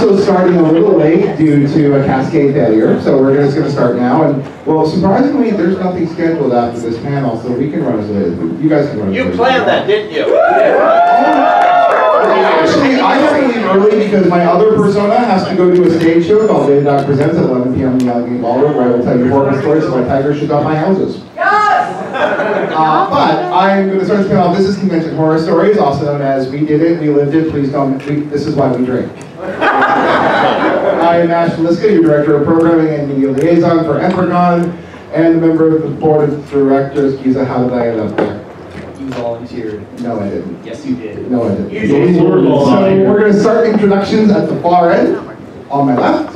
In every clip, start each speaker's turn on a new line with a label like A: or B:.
A: also starting a little late due to a cascade failure, so we're just going to start now. And well, surprisingly, there's nothing scheduled after this panel, so we can run as late as you guys can run.
B: You planned that, didn't you?
A: Actually, I have to leave early because my other persona has to go to a stage show called Daet Presents at 11 p.m. in the Allegheny Ballroom, where I will tell you horror stories so my tiger shoot out my houses. But I'm going to start this panel. This is Convention Horror Stories, also known as We Did It, We Lived It, Please Don't, This Is Why We Drink. I am Ash Liska, your Director of Programming and Media Liaison for Anthrocon, and a member of the Board of Directors. Giza, how did I end up there?
C: You volunteered.
A: No, I didn't.
C: Yes, you did.
A: No, I didn't.
C: So
A: we're going to start introductions at the far end, on my left.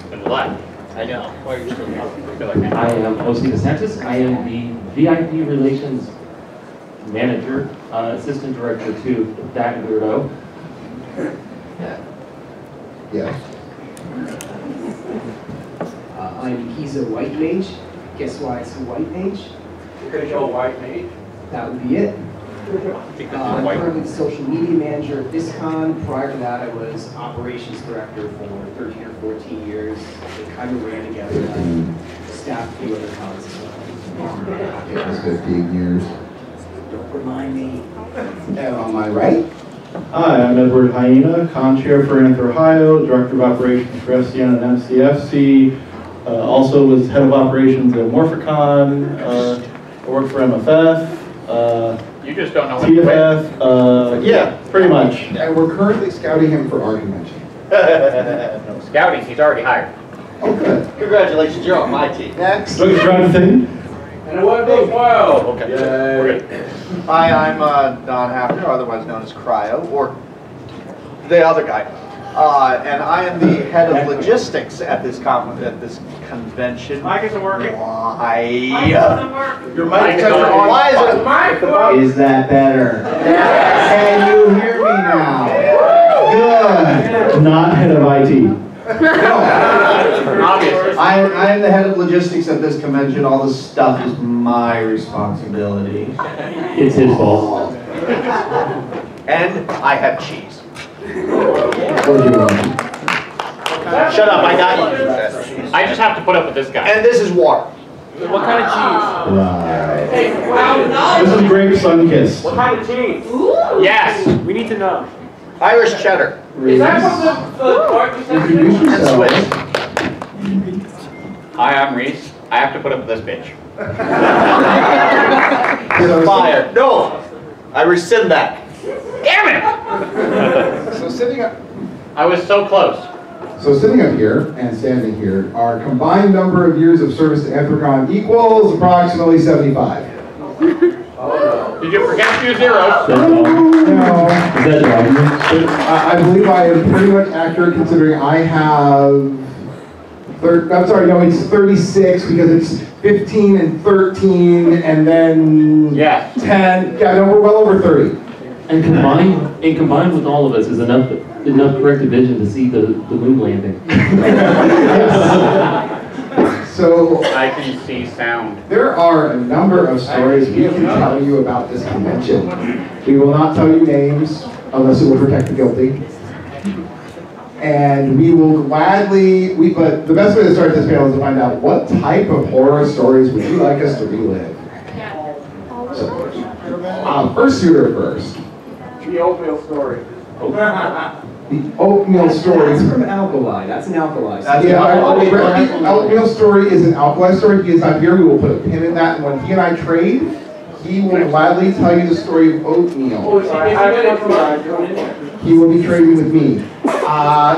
B: Good luck. I know. Why are you still talking?
D: I am O.C. DeSantis. I am the VIP Relations Manager, Assistant Director to Daet Wolfuar.
A: Yeah.
C: I'm Giza White Mage. Guess why it's a white mage?
B: Because you're a white mage.
C: That would be it. I'm
B: white.
C: currently the social media manager at this con. Prior to that, I was operations director for 13 or 14 years. They kind of ran together. I staffed a few other cons as well.
A: It was 15 years.
C: Don't remind me.
A: And on my right.
E: Hi, I'm Edward Hyena, Con-Chair for Ohio, Director of Operations for SCN and MCFC. Also was Head of Operations at Morphicon. I worked for MFF.
B: You just don't know what
E: TFF. Yeah, pretty much.
A: And we're currently scouting him for our convention.
B: No, scouting, he's already hired.
A: Oh, good.
B: Congratulations, you're on my team.
A: Next.
E: So you're trying to think?
B: And it went well. Okay, we're good.
F: Hi, I'm Don Hafner, otherwise known as Cryo, or the other guy. And I am the head of logistics at this convention.
B: Mic isn't working.
F: Why?
B: Your mic isn't on.
F: Why is it?
A: Is that better? Can you hear me now? Good.
E: Not head of IT.
B: Obviously.
F: I am the head of logistics at this convention. All this stuff is my responsibility.
D: It's his fault.
F: And I have cheese.
A: What do you want?
F: Shut up, I got you.
B: I just have to put up with this guy.
F: And this is water.
B: What kind of cheese?
A: Right.
E: This is grape sun-kissed.
B: What kind of cheese? Yes, we need to know.
F: Irish cheddar.
B: Is that from the
A: Introduce
F: And
A: yourself.
F: Swiss.
B: Hi, I'm Reese. I have to put up with this bitch.
F: You're fired. No, I rescind that.
B: Damn it!
A: So sitting up.
B: I was so close.
A: So sitting up here and standing here, our combined number of years of service to Anthrocon equals approximately 75.
B: Did you forget a few zeros?
A: No.
D: Is that wrong?
A: I believe I am pretty much accurate considering I have, I'm sorry, no, it's 36 because it's 15 and 13 and then
B: Yeah.
A: 10, yeah, no, we're well over 30.
D: And combined with all of us is enough corrected vision to see the moon landing.
A: So,
B: I can see sound.
A: there are a number of stories we can tell you about this convention. We will not tell you names unless it will protect the guilty. And we will gladly, but the best way to start this panel is to find out what type of horror stories would you like us to relive. So, first shooter first.
B: The oatmeal story.
A: The oatmeal story.
C: That's from Alkali. That's an Alkali.
A: Yeah, our oatmeal story is an alkali story. If he is not here, we will put a pin in that. And when he and I trade, he will gladly tell you the story of oatmeal. He will be trading with me.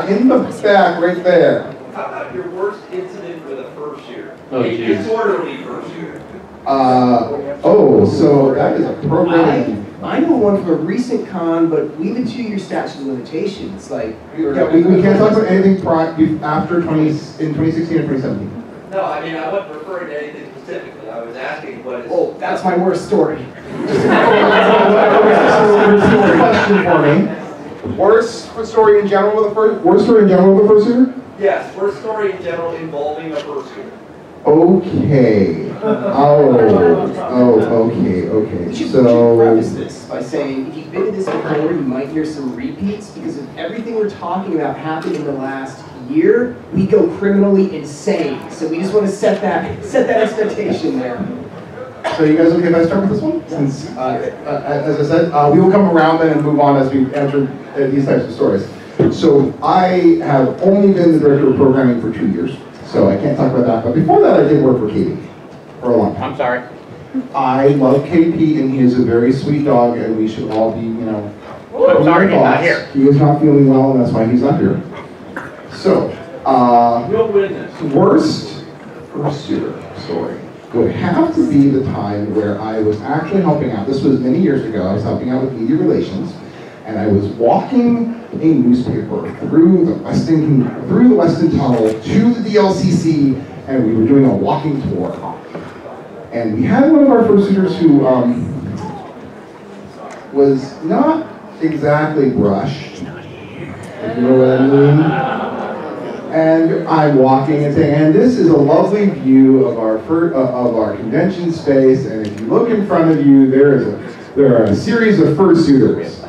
A: In the back, right there.
G: How about your worst incident with a fursuiter?
D: Oh,
G: A
D: jeez.
G: disorderly fursuiter.
A: So that is a programming.
C: I know one from a recent con, but we have a 2-year statute of limitations. Like,
A: Yeah, we can't talk about anything after in 2016 or 2017.
G: No, I mean, I wasn't referring to anything specifically. I was asking what is...
C: oh, that's my worst story.
A: Question for me. Worst story in general with a fursuiter?
G: Yes, worst story in general involving a fursuiter.
A: Okay. Okay.
C: We should
A: So,
C: preface this by saying, if you've been to this before, you might hear some repeats, because if everything we're talking about happened in the last year, we go criminally insane. So we just want to set that expectation there.
A: so you guys okay if I start with this one? Since, as I said, we will come around then and move on as we enter these types of stories. So I have only been the director of programming for 2 years, so I can't talk about that. But before that, I did work for KP for a long time.
B: I'm sorry.
A: I love KP, and he is a very sweet dog, and we should all be,
B: I'm sorry, he's not here.
A: He is not feeling well, and that's why he's not here. So,
G: We'll witness.
A: worst pursuer story would have to be the time where I was actually helping out. This was many years ago. I was helping out with media relations, and I was walking a newspaper through the Weston Tunnel to the DLCC, and we were doing a walking tour. And we had one of our fursuiters who was not exactly brushed, if you know what I mean. And I'm walking and saying, and this is a lovely view of our convention space, and if you look in front of you, there are a series of fursuiters.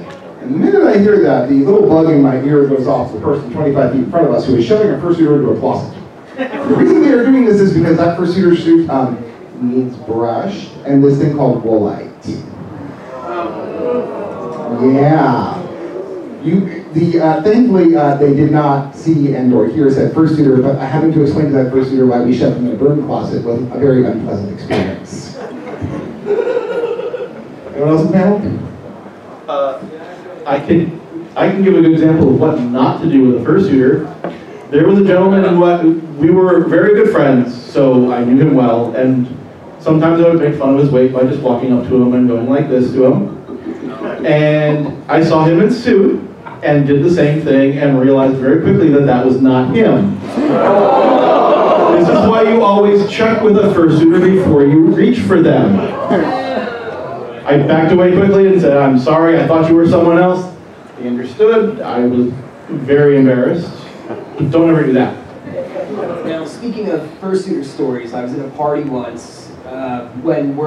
A: And the minute I hear that, the little bug in my ear goes off the person 25 feet in front of us who is shoving a fursuiter into a closet. The reason they are doing this is because that fursuiter suit needs brushed and this thing called woolite. Yeah. Thankfully, they did not see and or hear said fursuiter, but having to explain to that fursuiter why we shoved him in a broom closet was a very unpleasant experience. Anyone else in the panel?
E: I can give a good example of what not to do with a fursuiter. There was a gentleman who we were very good friends, so I knew him well, and sometimes I would make fun of his weight by just walking up to him and going like this to him. And I saw him in suit and did the same thing and realized very quickly that that was not him. This is why you always check with a fursuiter before you reach for them. I backed away quickly and said, I'm sorry, I thought you were someone else. He understood. I was very embarrassed. Don't ever do that.
C: Now, speaking of fursuiter stories, I was at a party once when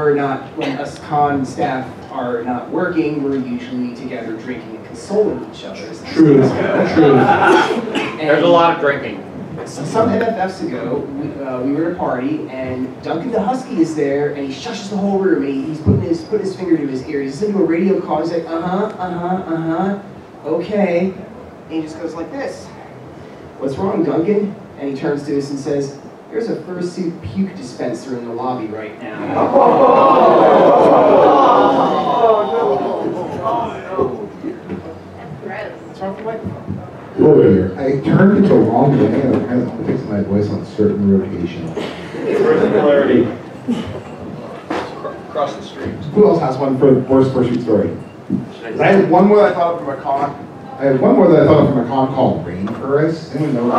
C: us con staff are not working, we're usually together drinking and consoling each other.
E: True.
B: There's a lot of drinking.
C: Some NFFs ago, we were at a party, and Duncan the Husky is there, and he shushes the whole room, and he's putting his finger to his ear. He's listening to a radio call, he's like, okay. And he just goes like this. What's wrong, Duncan? And he turns to us and says, there's a fursuit puke dispenser in the lobby right now. What's wrong with the microphone?
A: Over here. I turned it the wrong way and it kind of fixed my voice on certain rotation.
E: Clarity.
F: Across the street.
A: Who else has one for the worst pursuit story? I had one more that I thought of from a con. Called Rainforest. Anyone know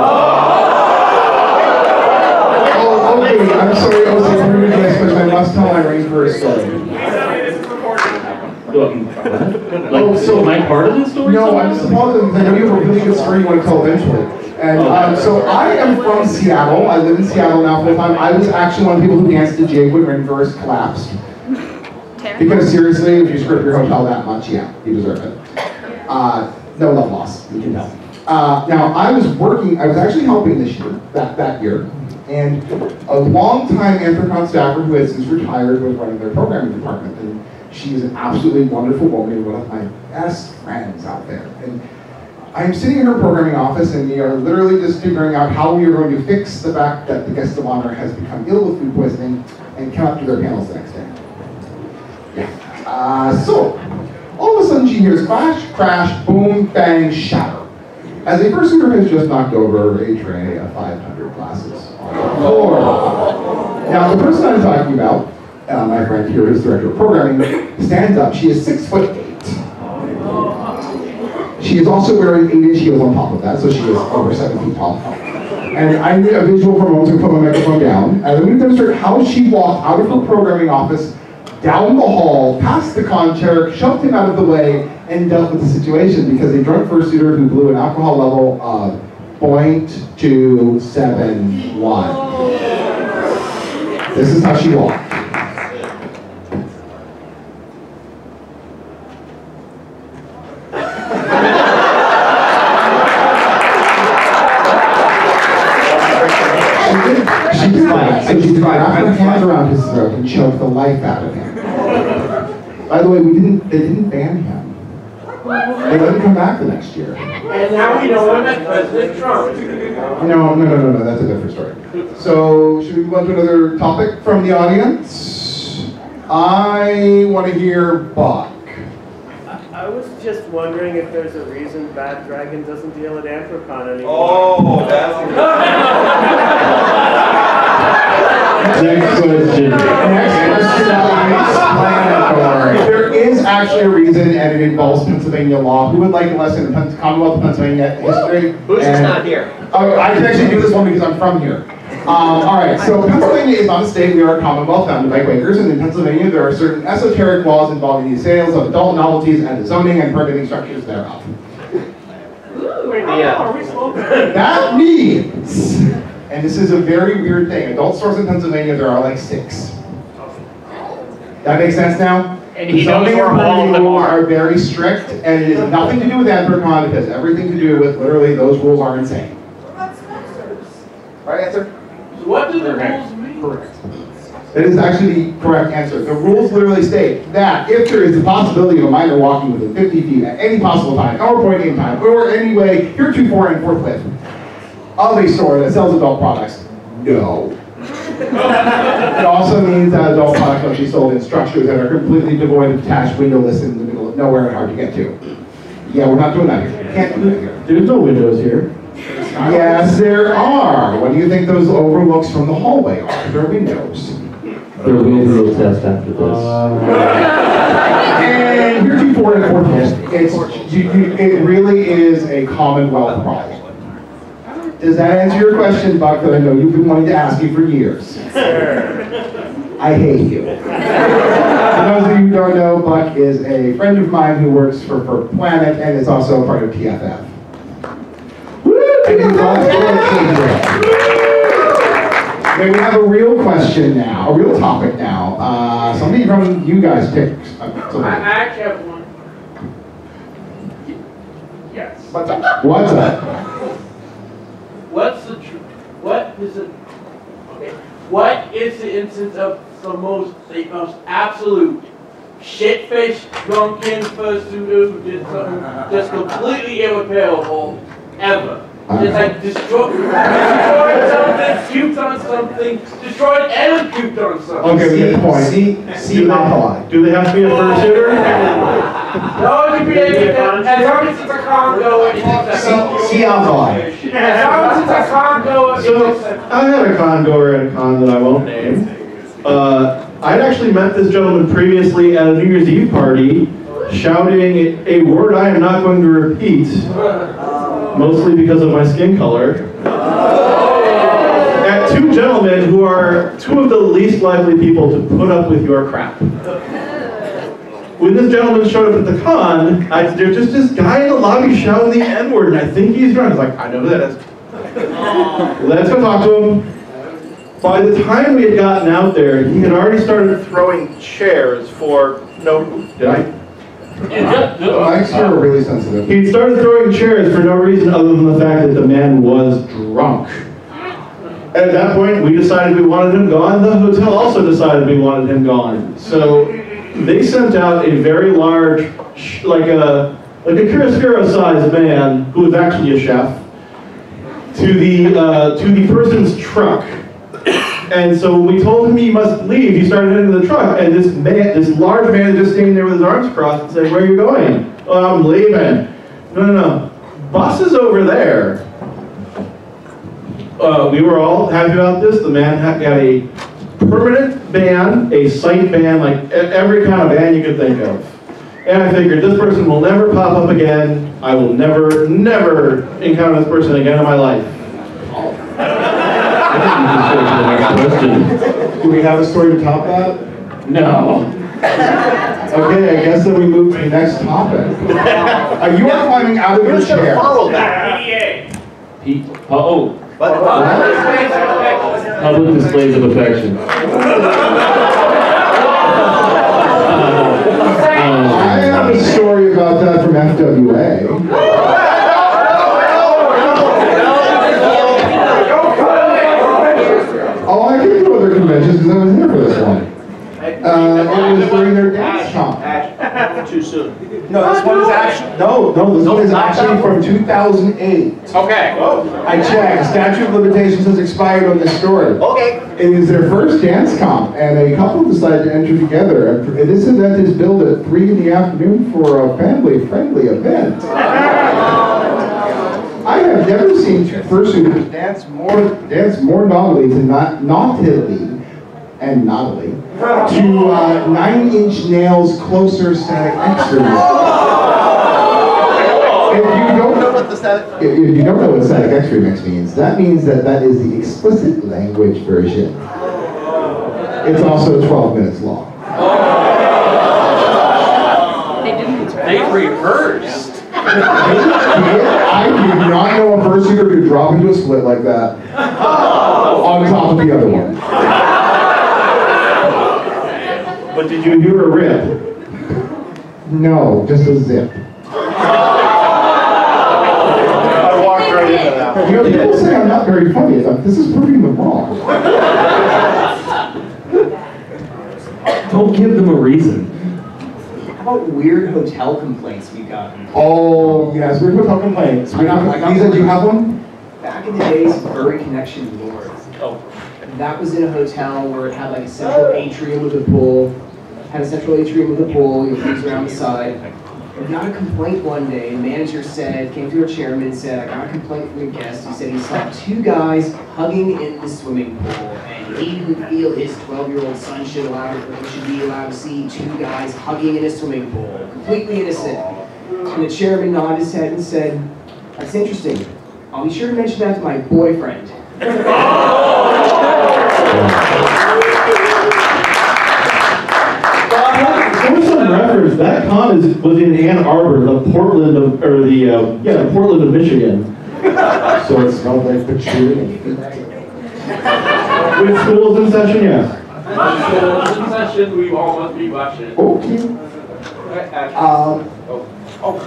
A: Oh, okay. I'm sorry, I was like, but I must tell my Rainforest story.
D: So am I part of this story?
A: No, I'm just supposing I know you have a really good story you want to tell eventually. And so I am from Seattle. I live in Seattle now full time. I was actually one of the people who danced to Jake when Rainforest collapsed. Because seriously, if you script your hotel that much, yeah, you deserve it. No love lost, you can tell. Now, I was actually helping this year, that year, and a long-time Anthrocon staffer who has since retired was running their programming department, and she is an absolutely wonderful woman, one of my best friends out there. And I'm sitting in her programming office, and we are literally just figuring out how we are going to fix the fact that the guest of honor has become ill with food poisoning and cannot do their panels the next day. Yeah. So, all of a sudden she hears flash, crash, boom, bang, shatter. As a fursuiter has just knocked over a tray of 500 glasses on the floor. Now, the person I'm talking about, my friend here, who's director of programming, stands up. She is 6'8". She is also wearing 8-inch heels on top of that, so she is over 7 feet tall. And I need a visual for a moment to put my microphone down. And I'm going to demonstrate how she walked out of her programming office, down the hall, past the con chair, shoved him out of the way, and dealt with the situation because a drunk fursuiter who blew an alcohol level of .271. This is how she walked. She wrapped her hands around his throat and choked the life out of him. By the way, they didn't ban him. They let him come back the next year.
H: And now we know him as President Trump.
A: No, that's a different story. So, should we move on to another topic from the audience? I want to hear Buck.
I: I was just wondering if there's a reason Bad Dragon doesn't deal at Anthrocon anymore.
G: Oh, that's
D: Next question.
A: There is actually a reason, and it involves Pennsylvania law. Who would like a lesson in Commonwealth of Pennsylvania history?
F: Who's not here?
A: Oh, I can actually do this one because I'm from here. All right, so Pennsylvania is not a state. We are a Commonwealth founded by Quakers, and in Pennsylvania there are certain esoteric laws involving the sales of adult novelties and the zoning and permitting structures thereof. That means, and this is a very weird thing, adult stores in Pennsylvania, there are like 6. That makes sense now?
B: And he knows where all of them
A: are very strict, and it has nothing to do with Anthrocon, it has everything to do with literally those rules are insane. Right answer?
H: What do the rules mean?
A: Correct. That is actually the correct answer. The rules literally state that if there is the possibility of a minor walking within 50 feet at any possible time, or point in time, or any way heretofore and forthwith of a store that sells adult products, no. It also means that adult products must be sold in structures that are completely devoid of detached, windowless, in the middle of nowhere and hard to get to. Yeah, we're not doing that here. Can't do that here.
E: There's no windows here.
A: Yes, there are. What do you think those overlooks from the hallway are? They're windows.
D: There will be a test after this.
A: And heretofore and forthwith, it really is a Commonwealth problem. Does that answer your question, Buck, that I know you've been wanting to ask me for years? I hate you. For those of you who don't know, Buck is a friend of mine who works for Planet and is also a part of TFF. Okay, we have a real question now, a real topic now. Somebody from you guys picked something.
H: I actually have one. Yes.
A: What's up? What's up?
H: What is the instance of the most absolute shit-faced, drunken person who did something just completely irreparable ever? Just like destroyed something, puked on something, destroyed and puked on something.
A: Okay, we get the point. See alkali.
E: Do they have to be a first hitter?
H: No, it could be anything. As long as it's a Congo,
A: See alkali.
H: As long as it's a Congo,
E: So, I had a con-goer at a con that I won't name. I'd actually met this gentleman previously at a New Year's Eve party, shouting a word I am not going to repeat, mostly because of my skin color, at 2 gentlemen who are 2 of the least likely people to put up with your crap. When this gentleman showed up at the con, there's just this guy in the lobby shouting the N-word, and I think he's drunk. I was like, I know who that is. Let's go talk to him. By the time we had gotten out there, he had already started throwing chairs for did I?
A: Mics are really sensitive.
E: He started throwing chairs for no reason other than the fact that the man was drunk. At that point, we decided we wanted him gone. The hotel also decided we wanted him gone. So they sent out a very large, like a Kirasfero-sized man who was actually a chef to the person's truck. And so when we told him he must leave, he started heading to the truck, and this large man just standing there with his arms crossed and said, "Where are you going?" "Oh, I'm leaving." No. Bus is over there. We were all happy about this. The man got a permanent ban, a site ban, like every kind of ban you could think of. And I figured this person will never pop up again. I will never encounter this person again in my life.
A: Do we have a story to top that?
D: No.
A: Okay, I guess then we move to the next topic. You are climbing out of your chair.
F: Follow that.
D: Public displays of affection.
A: I have a story about that from FWA. Oh, I can do other conventions because I was there for this one. It was during their dance comp.
F: Too soon.
A: No, this one is actually this one is actually from 2008.
F: Okay.
A: I checked. Statute of limitations has expired on this story.
F: Okay.
A: It is their first dance comp, and a couple decided to enter together. And this event is billed at 3 in the afternoon for a family-friendly event. I have never seen fursuiters dance more naughtily to to 9-inch nails closer static extremity. If you don't know what static extremix means, that means that is the explicit language version. It's also 12 minutes long.
B: They rehearsed.
A: I did not know a fursuiter could drop into a split like that on top of the other one.
E: But did you hear a rip?
A: No, just a zip.
F: I walked right into that.
A: You know, people say I'm not very funny. This is proving them wrong.
D: Don't give them a reason.
C: How about weird hotel complaints we've gotten?
A: Oh, yes, weird hotel complaints. Lisa, do you have one?
C: Back in the days of Furry Connection North.
B: Oh.
C: That was in a hotel where it had like a central atrium with a pool. You freeze around the side. We got a complaint one day. The manager came to our chairman and said, I got a complaint from a guest. He said he saw 2 guys hugging in the swimming pool, and he didn't feel his 12-year-old son should be allowed to see 2 guys hugging in a swimming pool. Completely innocent. And the chairman nodded his head and said, that's interesting. I'll be sure to mention that to my boyfriend.
E: For some reference, that con was in Ann Arbor, the Portland of Michigan.
A: So it smelled like patchouli and feet.
E: With schools in session, yes.
H: Schools in session, we all must be watching.
A: Okay.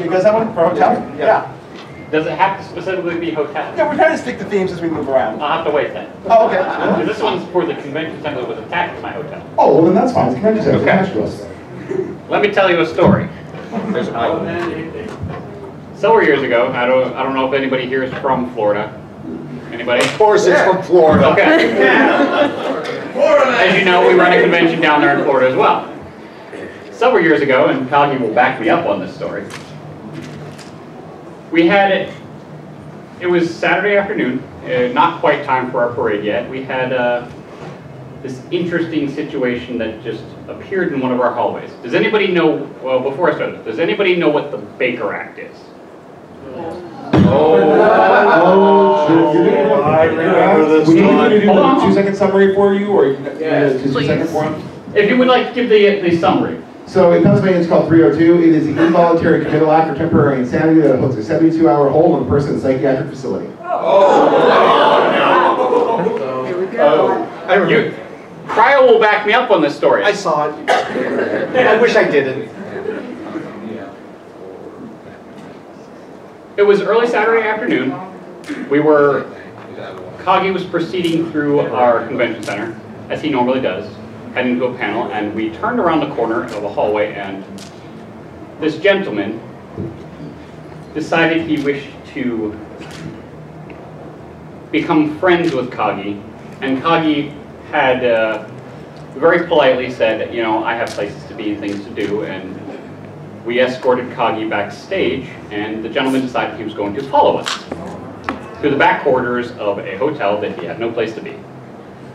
J: You guys have one for hotel? Yeah.
B: Does it have to specifically be hotel?
J: Yeah, we're trying to stick to themes as we move around.
B: I'll have to wait then.
J: Oh, okay.
B: This one's for the convention center that was attached to my hotel.
A: Oh, well then that's fine. It's convention center.
B: Okay.
A: Attached to us.
B: Let me tell you a story. Several years ago, I don't know if anybody here is from Florida. Anybody?
F: Of course it's from Florida.
B: Okay. As you know, we run a convention down there in Florida as well. Several years ago, and Kagi will back me up on this story, we had it was Saturday afternoon, not quite time for our parade yet. We had this interesting situation that just appeared in one of our hallways. Does anybody know, well, before I start, does anybody know what the Baker Act is?
J: I remember this
A: We need
J: one.
A: to do
B: Hold
A: a
B: on.
A: 2-second summary for you, or you can
H: Yes,
A: just 2-second for him?
B: If you would like to give the summary.
A: So in Pennsylvania, it's called 302. It is the involuntary committal act or temporary insanity that puts a 72-hour hold on a person in a psychiatric facility.
H: Here we go.
B: Cryo will back me up on this story.
F: I saw it. I wish I didn't.
B: It was early Saturday afternoon. Kagi was proceeding through our convention center, as he normally does, heading to a panel, and we turned around the corner of a hallway, and this gentleman decided he wished to become friends with Kagi, and Kagi had very politely said, you know, I have places to be and things to do, and we escorted Kagi backstage, and the gentleman decided he was going to follow us to the back quarters of a hotel that he had no place to be.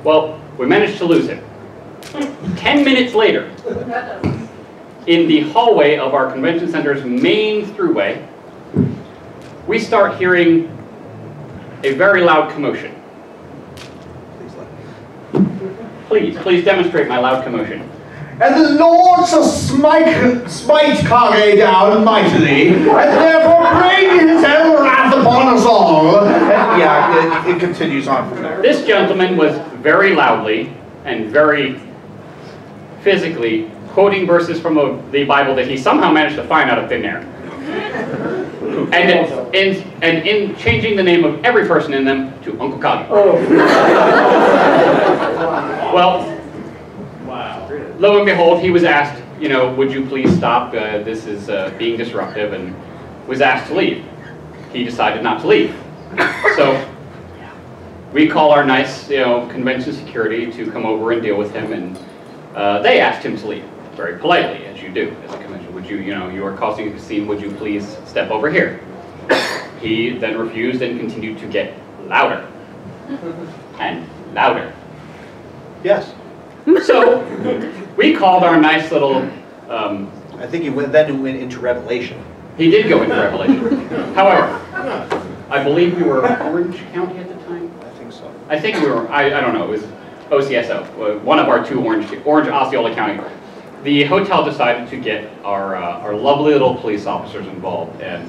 B: Well, we managed to lose him. 10 minutes later, in the hallway of our convention center's main throughway, we start hearing a very loud commotion. Please demonstrate my loud commotion.
F: And the Lord shall smite Kage down mightily, and therefore bring his hell wrath upon us all. Yeah, it continues on from there.
B: This gentleman was very loudly and very physically quoting verses from the Bible that he somehow managed to find out of thin air. And in changing the name of every person in them to Uncle Kagi. Well, lo and behold, he was asked, you know, would you please stop? This is being disruptive, and was asked to leave. He decided not to leave. So we call our nice, you know, convention security to come over and deal with him, and they asked him to leave very politely, as you do as a convention. Would you, you know, you are causing a scene. Would you please step over here? He then refused and continued to get louder and louder.
F: Yes.
B: So we called our nice little.
F: I think he went into Revelation.
B: He did go into Revelation. However, I believe we were Orange County at the time.
F: I think so.
B: I think we were. I don't know. It was OCSO, one of our two Orange Osceola County. The hotel decided to get our lovely little police officers involved, and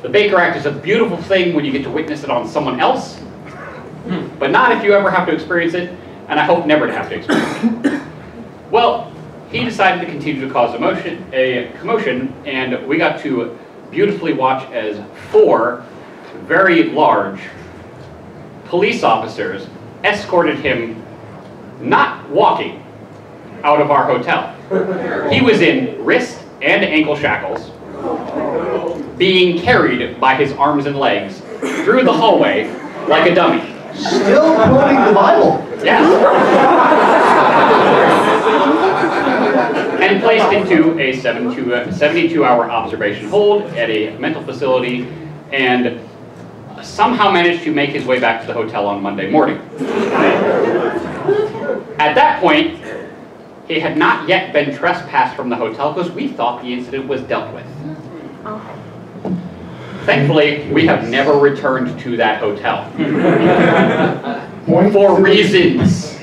B: the Baker Act is a beautiful thing when you get to witness it on someone else, but not if you ever have to experience it, and I hope never to have to experience it. Well, he decided to continue to cause a commotion, and we got to beautifully watch as 4 very large police officers escorted him, not walking, out of our hotel. He was in wrist and ankle shackles, being carried by his arms and legs through the hallway like a dummy.
C: Still quoting the Bible.
B: Yes. And placed into a 72-hour observation hold at a mental facility, and somehow managed to make his way back to the hotel on Monday morning. At that point, he had not yet been trespassed from the hotel because we thought the incident was dealt with. Thankfully, we have never returned to that hotel. For reasons.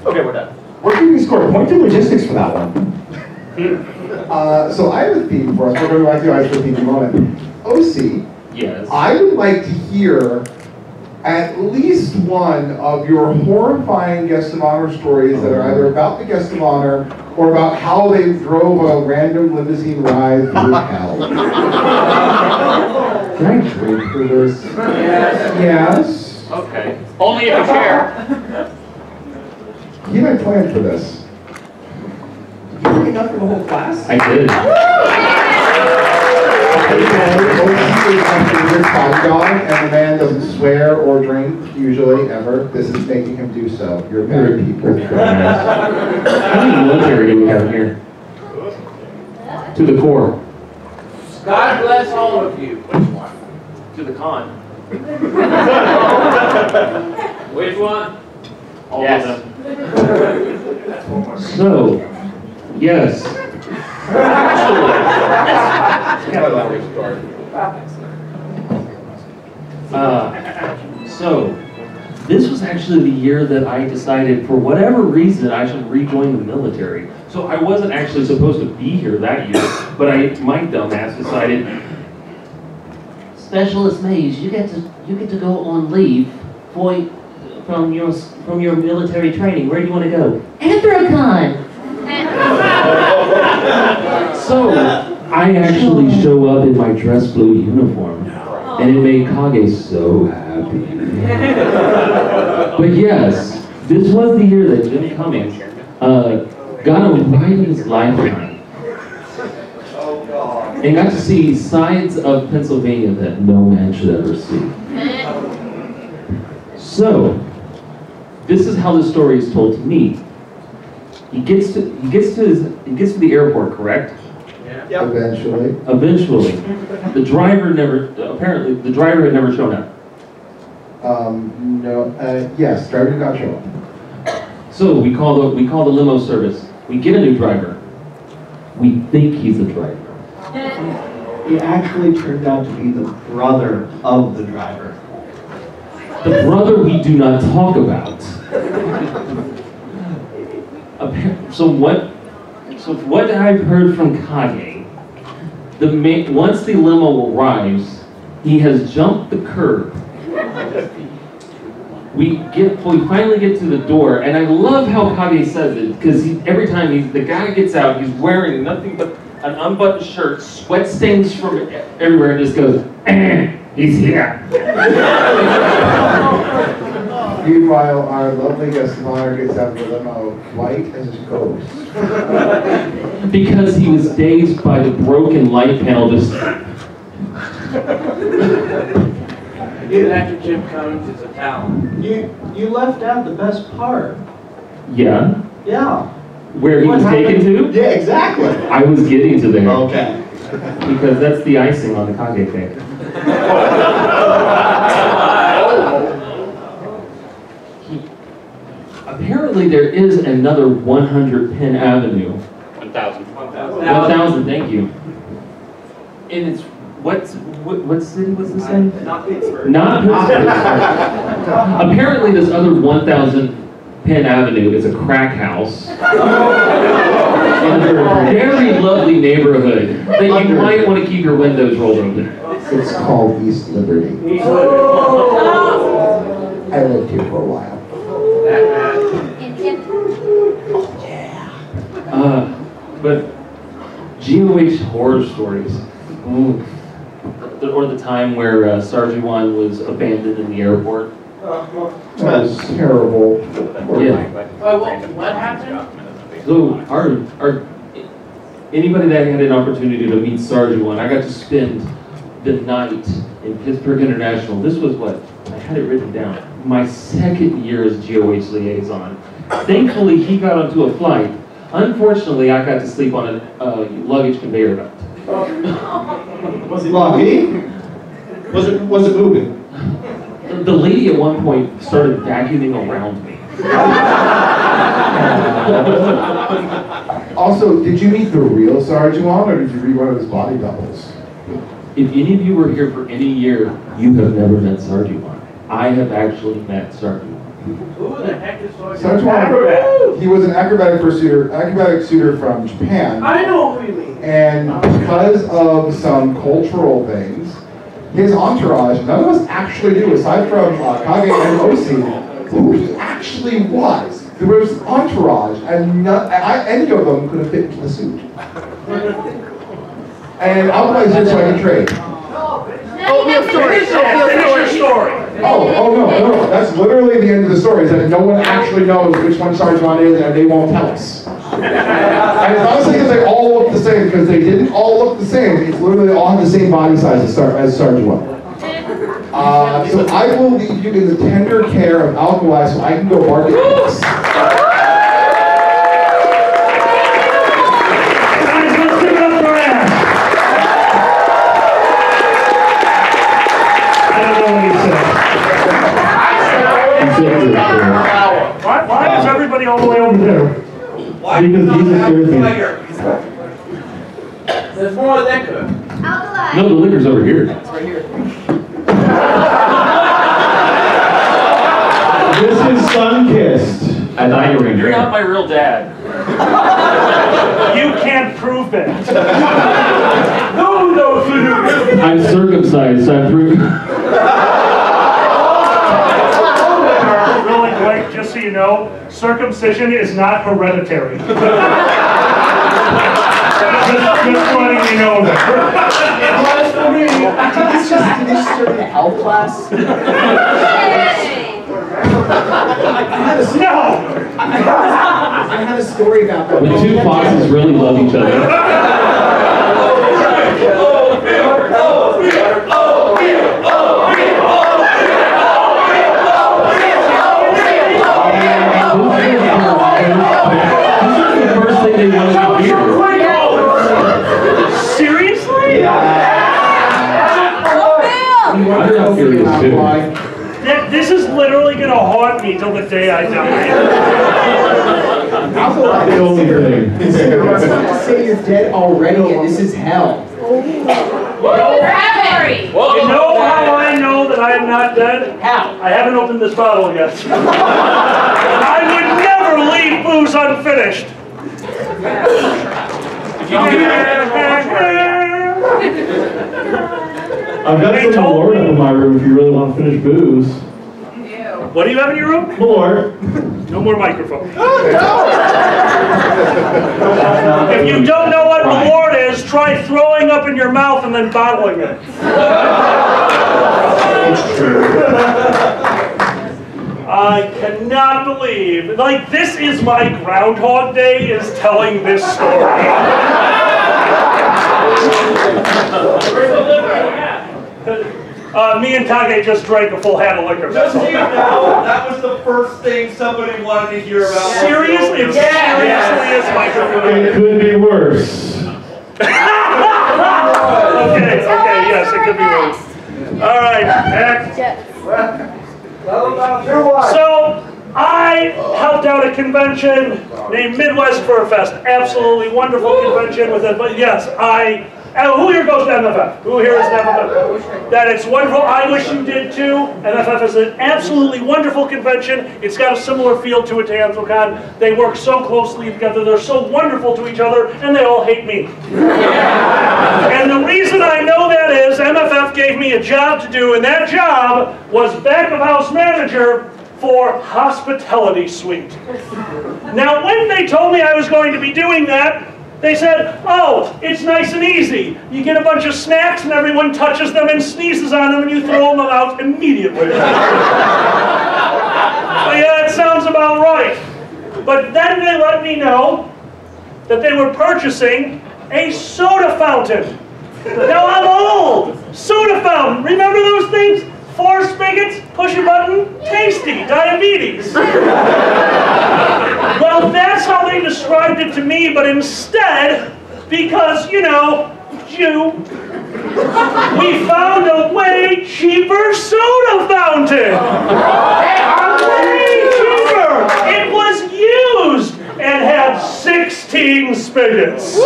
F: Okay, we're done.
A: We're keeping score. Point to logistics for that one. So I have a theme for us. We're going back to ice for theme in a moment. OC.
D: Yes.
A: I would like to hear at least one of your horrifying guest of honor stories that are either about the guest of honor or about how they drove a random limousine ride through hell. Can I drink for this? Yes.
B: Okay. Only if you share.
A: He and I planned for this.
C: Did you bring enough for the whole class?
D: I did.
A: OC is my favorite bodyguard, and the man doesn't swear or drink, usually, ever. This is making him do so. You're bad people.
D: How many military do we have here? To the core.
H: God bless all of you.
J: Which one? To the con.
H: Which one?
J: All
B: Yes.
J: of them.
D: So, yes. So, this was actually the year that I decided, for whatever reason, I should rejoin the military. So I wasn't actually supposed to be here that year, but my dumbass decided, Specialist Maze, you get to go on leave from your military training. Where do you want to go? Anthrocon. So I actually show up in my dress blue uniform, and it made Kage so happy. But yes, this was the year that Jim Cummings got a ride in his lifetime. And got to see sides of Pennsylvania that no man should ever see. So, this is how the story is told to me. He gets to the airport, correct?
F: Yep.
A: Eventually.
D: Eventually, the driver had never shown up.
A: No. Yes, driver did not show up.
D: So we call the limo service. We get a new driver. We think he's a driver.
K: He actually turned out to be the brother of the driver.
D: The brother we do not talk about. So what I've heard from Kage, once the limo arrives, he has jumped the curb We finally get to the door, and I love how Kage says it, because every time the guy gets out, he's wearing nothing but an unbuttoned shirt, sweat stains from everywhere, and just goes, he's here.
A: Meanwhile, our lovely guest of honor gets out of the limo, white as a ghost.
D: Because he was dazed by the broken light panel, just...
H: After Jim Cummings is a talent.
K: You left out the best part.
D: Yeah?
K: Yeah.
D: Where he was taken to?
K: Yeah, exactly.
D: I was getting to there.
K: Okay.
D: Because that's the icing on the Kage cake. Apparently there is another 100 Penn Avenue.
B: 1,000.
D: 1,000, thank you. And it's, what city was this in?
F: Not Pittsburgh.
D: Not Pittsburgh. Apparently this other 1,000 Penn Avenue is a crack house. In a very lovely neighborhood that you might want to keep your windows rolled open.
A: It's called East Liberty. I lived here for a while.
D: But GOH horror stories. Or the time where Sergeant Juan was abandoned in the airport.
A: That was terrible.
D: Yeah.
H: What happened?
D: So anybody that had an opportunity to meet Sergeant Juan, I got to spend the night in Pittsburgh International. This was what? I had it written down. My second year as GOH liaison. Thankfully, he got onto a flight. Unfortunately, I got to sleep on a luggage conveyor belt.
K: Was it lucky? Was it moving?
D: The lady at one point started vacuuming around me.
A: Also, did you meet the real Sergeant Juan, or did you read one of his body doubles?
D: If any of you were here for any year, you have never met Sergeant Juan. I have actually met Sergeant Juan.
H: Who the heck is
A: Sergeant Juan, he was an acrobatic shooter from Japan.
H: I know who you mean.
A: And because of some cultural things, his entourage, none of us actually knew, aside from Kage and Osi, who he actually was. There was entourage, and any of them could have fit into the suit. And I'll play here so I can trade.
H: Finish your story.
A: Oh no, that's literally the end of the story, is that no one actually knows which one Sergeant Juan is, and they won't tell us. And it's honestly because they all look the same, because they didn't all look the same. It's literally they all have the same body size as Sergeant Juan. So I will leave you in the tender care of Alkali so I can go market this.
L: Why is everybody all the way over there?
H: Why?
K: Because Jesus scares me.
H: There's more liquor.
D: No, the liquor's over here.
H: It's right here.
K: This is sun-kissed.
D: I thought you were
J: You're not my real dad.
L: You can't prove that.
H: No,
D: I'm circumcised, so I'm proving.
L: Really quick, just so you know, circumcision is not hereditary. just letting you know that.
C: Did this just start an health class?
L: No!
C: I had a story about that.
D: The two foxes really love each other.
L: Seriously? This is literally going to haunt me till the day I die.
K: The only thing.
C: It's not to say you're dead already and this is hell.
L: You know how I know that I am not dead?
C: How?
L: I haven't opened this bottle yet. I would never leave booze unfinished.
K: I've got some more up in my room if you really want to finish booze.
L: What do you have in your room?
E: More.
L: No more microphone. If you don't know what malort is, try throwing up in your mouth and then bottling it.
A: It's true.
L: I cannot believe, like, this is my Groundhog Day is telling this story. Me and Kage just drank a full hat of liquor.
G: Just so you know, that was the first thing somebody wanted to hear about.
L: Seriously? It seriously is microphone.
E: It could be worse.
L: Okay, yes, it could be worse. All right, next. So, I helped out a convention named Midwest Fur Fest. Absolutely wonderful convention with it, but yes, who here goes to MFF? Who here is an MFF? That it's wonderful. I wish you did too. MFF is an absolutely wonderful convention. It's got a similar feel to it to Anthrocon. They work so closely together. They're so wonderful to each other, and they all hate me. And the reason I know that is MFF gave me a job to do, and that job was back of house manager for Hospitality Suite. Now, when they told me I was going to be doing that, they said, oh, it's nice and easy. You get a bunch of snacks and everyone touches them and sneezes on them and you throw them out immediately. Yeah, that sounds about right. But then they let me know that they were purchasing a soda fountain. Now I'm old. Soda fountain. Remember those things? 4 spigots, push a button, tasty, diabetes. Well, that's how they described it to me, but instead, because, you know, we found a way cheaper soda fountain. Way cheaper. It was used and had 16 spigots.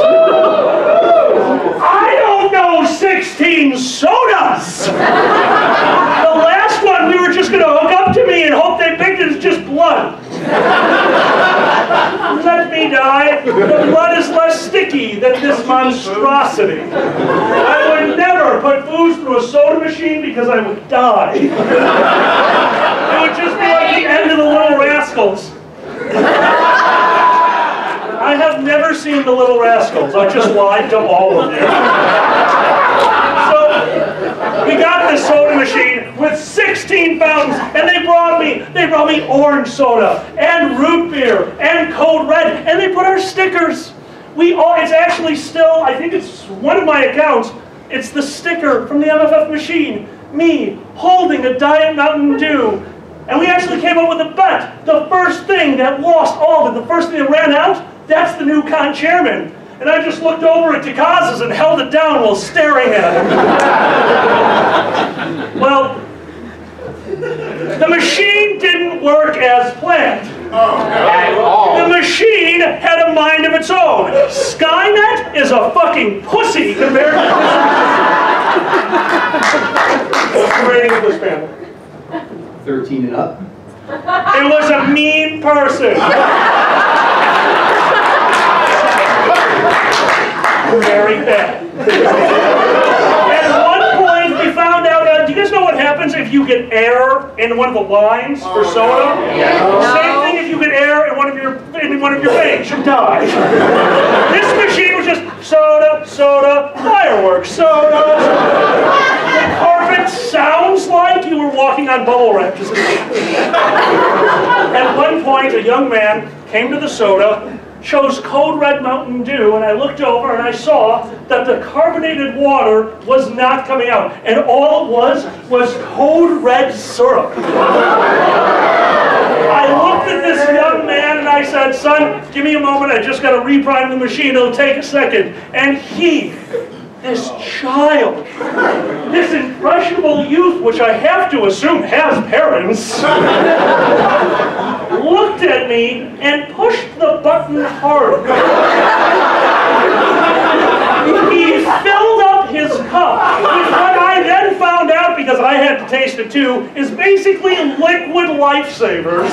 L: I don't know 16 sodas. The last one, we were just going to hook up to me and hope they picked it as just blood. Let me die. The blood is less sticky than this monstrosity. I would never put booze through a soda machine because I would die. It would just be like the end of the Little Rascals. I have never seen the Little Rascals. I just lied to all of you. So, we got this soda machine with 16 fountains, and they brought me orange soda, and root beer, and Code Red, and they put our stickers. It's actually still, I think it's one of my accounts, it's the sticker from the MFF machine, me holding a Diet Mountain Dew. And we actually came up with a bet. The first thing that lost all of it, the first thing that ran out, that's the new con chairman. And I just looked over at Takaza's and held it down while staring at him. Well, the machine didn't work as planned. The machine had a mind of its own. Skynet is a fucking pussy compared to this. Rating of this panel.
C: 13 and up.
L: It was a mean person. Very bad. At one point, we found out, do you guys know what happens if you get air in one of the lines for soda? Same thing if you get air in one of your veins, you die. This machine was just soda, soda, fireworks, soda. The carpet sounds like you were walking on bubble wrap. At one point, a young man came to the soda, chose Code Red Mountain Dew, and I looked over and I saw that the carbonated water was not coming out, and all it was Code Red syrup. I looked at this young man and I said, son, give me a moment, I just got to reprime the machine, it'll take a second. And this child, this impressionable youth, which I have to assume has parents, looked at me and pushed the button hard. He filled up his cup, which what I then found out, because I had to taste it too, is basically liquid lifesavers.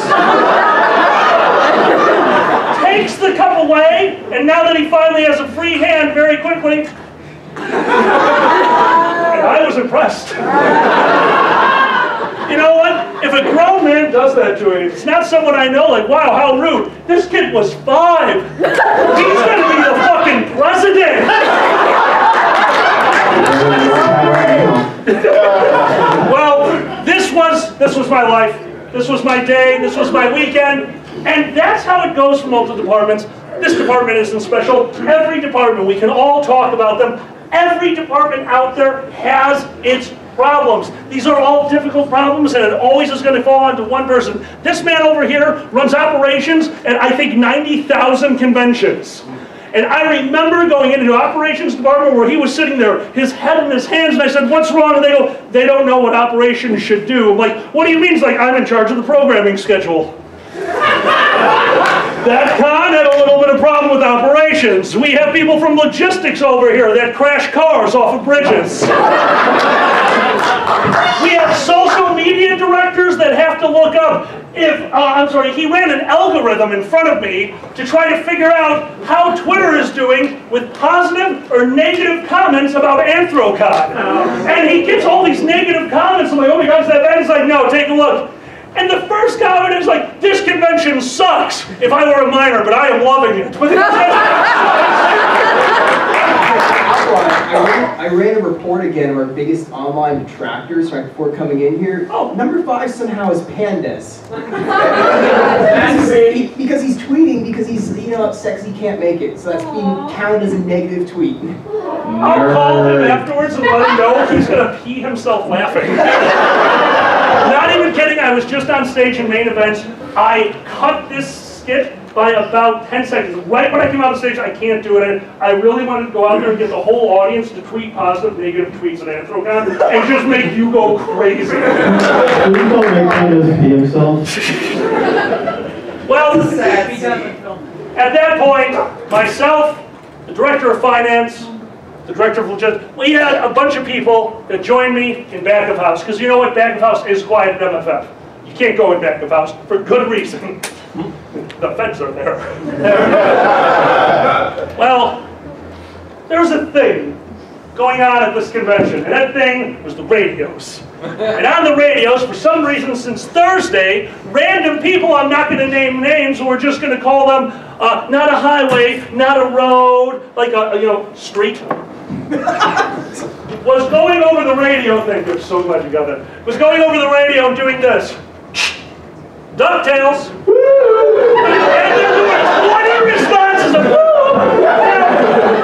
L: Takes the cup away, and now that he finally has a free hand, very quickly, and I was impressed. You know what? If a grown man does does that to me. It's not someone I know, like, wow, how rude. This kid was 5. He's gonna be the fucking president. Well, this was my life. This was my day. This was my weekend. And that's how it goes for multiple departments. This department isn't special. Every department, we can all talk about them. Every department out there has its problems. These are all difficult problems, and it always is going to fall onto one person. This man over here runs operations at, I think, 90,000 conventions. And I remember going into the operations department where he was sitting there, his head in his hands, and I said, what's wrong? And they go, they don't know what operations should do. I'm like, what do you mean? He's like, I'm in charge of the programming schedule. That con had a little bit of problem with operations. We have people from logistics over here that crash cars off of bridges. We have social media directors that have to look up if, he ran an algorithm in front of me to try to figure out how Twitter is doing with positive or negative comments about Anthrocon. And he gets all these negative comments. I'm like, oh my God, is that bad? He's like, no, take a look. And the first comment is like, this convention sucks. If I were a minor, but I am loving it.
C: I ran a report again of our biggest online detractors right before coming in here. Oh, number 5 somehow is Pandas. Because he's tweeting because he's upset because he can't make it. So that's being counted as a negative tweet.
L: I'll call him afterwards and let him know he's going to pee himself laughing. Not even kidding, I was just on stage in main events. I cut this skit by about 10 seconds. Right when I came out of stage, I can't do it. I really wanted to go out there and get the whole audience to tweet positive, negative tweets at Anthrocon and just make you go crazy.
E: Please don't make Pandas pee himself.
L: Well, at that point, myself, the director of finance, the director of logistics, we had a bunch of people that joined me in back of house, because you know what, back of house is quiet at MFF. You can't go in back of house for good reason. The feds are there. Well, there's a thing going on at this convention, and that thing was the radios. And on the radios, for some reason, since Thursday, random people, I'm not going to name names, we're just going to call them not a highway, not a road, like a street, was going over the radio thing. I'm so glad you got that. Was going over the radio and doing this. DuckTales. And they're doing 20 responses of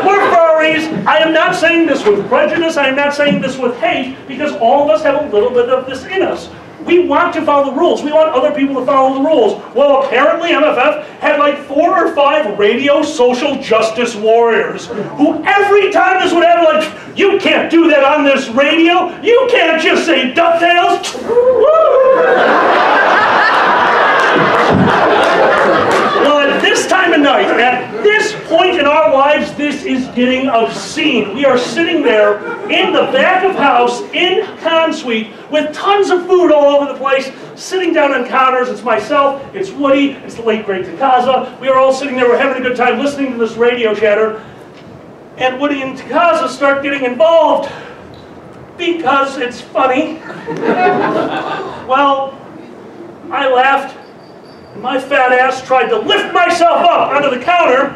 L: we're furries. I am not saying this with prejudice. I am not saying this with hate, because all of us have a little bit of this in us. We want to follow the rules. We want other people to follow the rules. Well, apparently MFF had like 4 or 5 radio social justice warriors who every time this would happen, like, you can't do that on this radio. You can't just say DuckTales. Well, at this time of night, at this point in our lives, this is getting obscene. We are sitting there in the back of house, in con suite, with tons of food all over the place, sitting down on counters. It's myself, it's Woody, it's the late great Takaza. We are all sitting there, we're having a good time listening to this radio chatter. And Woody and Takaza start getting involved because it's funny. Well, I laughed. My fat ass tried to lift myself up onto the counter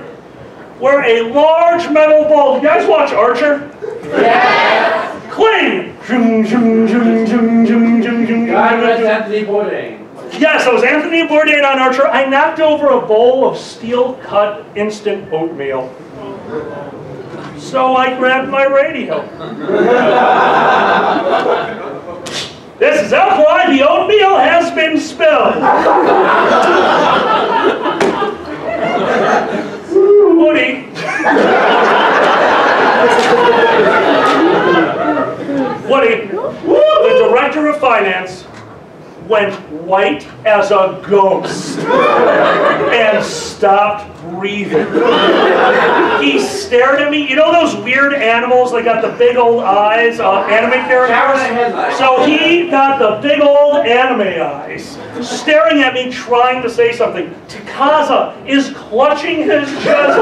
L: where a large metal ball. You guys watch Archer?
H: Yes!
L: Cling!
H: God rest Anthony Bourdain.
L: Yes, I was Anthony Bourdain on Archer. I knocked over a bowl of steel-cut instant oatmeal. So I grabbed my radio. This is alkali, the oatmeal has been spilled. Woody. Woody, the director of finance, went white as a ghost and stopped breathing. He stared at me. You know those weird animals that got the big old eyes, anime characters? So he got the big old anime eyes, staring at me, trying to say something. Takaza is clutching his chest.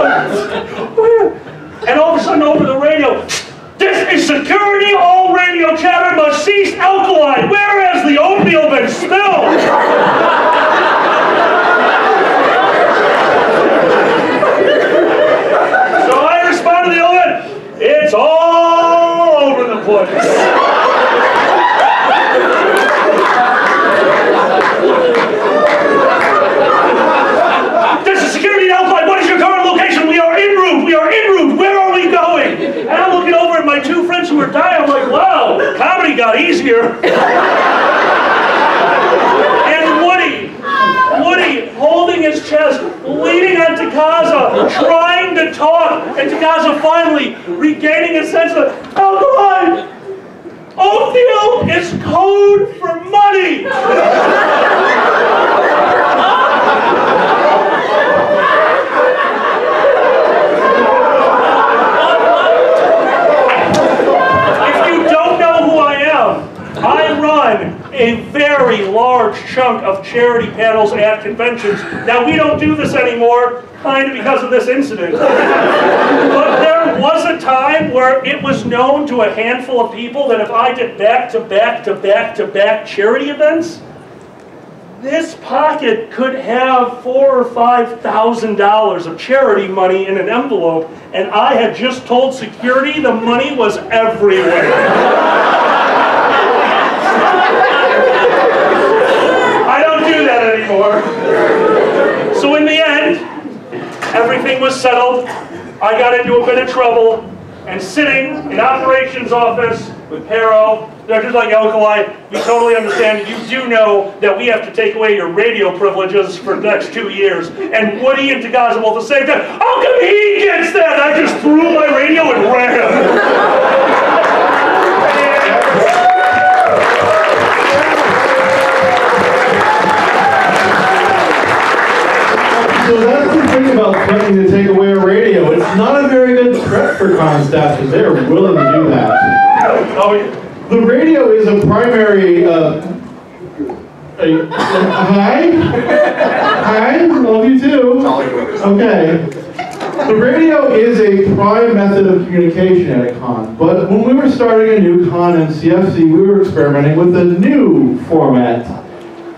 L: And all of a sudden over the radio, this is security, all radio chatter must cease alkaline. Where has the oatmeal been spilled? And Tagaza finally regaining a sense of alkaline. Oatmeal is code for money. If you don't know who I am, I run a very large chunk of charity panels at conventions. Now, we don't do this anymore, kind of because of this incident. But there was a time where it was known to a handful of people that if I did back-to-back charity events, this pocket could have $4,000 or $5,000 of charity money in an envelope, and I had just told security the money was everywhere. So in the end, everything was settled. I got into a bit of trouble, and sitting in operations office with Pero, they're just like, Alkali, we totally understand. You do know that we have to take away your radio privileges for the next 2 years. And Woody and Tagaza will at the same time, how come he gets that? I just threw my radio and ran.
E: So that's the thing about threatening to take away a radio. It's not a very good threat for con staff because they're willing to do that. The radio is a primary. Hi? Hi? Love you too. Okay. The radio is a prime method of communication at a con. But when we were starting a new con in CFC, we were experimenting with a new format.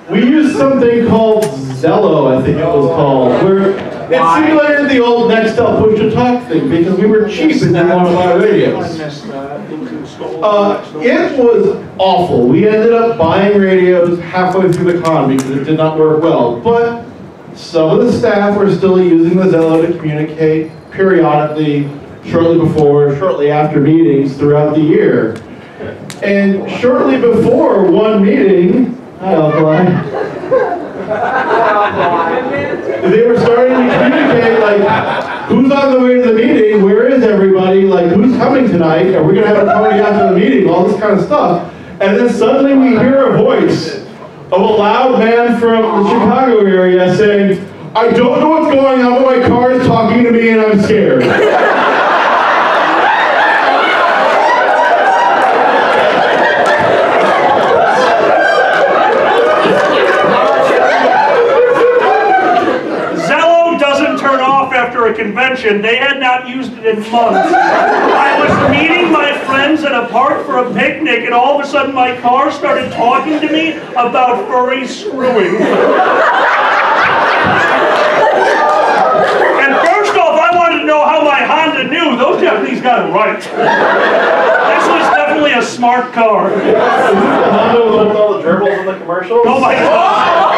E: We used something called Zello, I think it was called, where it simulated the old Nextel push-to-talk thing because we were cheap and didn't want to buy radios. It was awful. We ended up buying radios halfway through the con because it did not work well. But some of the staff were still using the Zello to communicate periodically, shortly before, shortly after meetings throughout the year. And shortly before one meeting, hi, Alkali. They were starting to communicate, like, who's on the way to the meeting? Where is everybody? Like, who's coming tonight? Are we going to have a party after the meeting? All this kind of stuff. And then suddenly we hear a voice of a loud man from the Chicago area saying, I don't know what's going on, but my car is talking to me and I'm scared.
L: After a convention, they had not used it in months. I was meeting my friends at a park for a picnic, and all of a sudden my car started talking to me about furry screwing. And first off, I wanted to know how my Honda knew. Those Japanese got it right. This was definitely a smart car.
E: Is this the Honda with all the gerbils in the commercials?
L: Oh my God.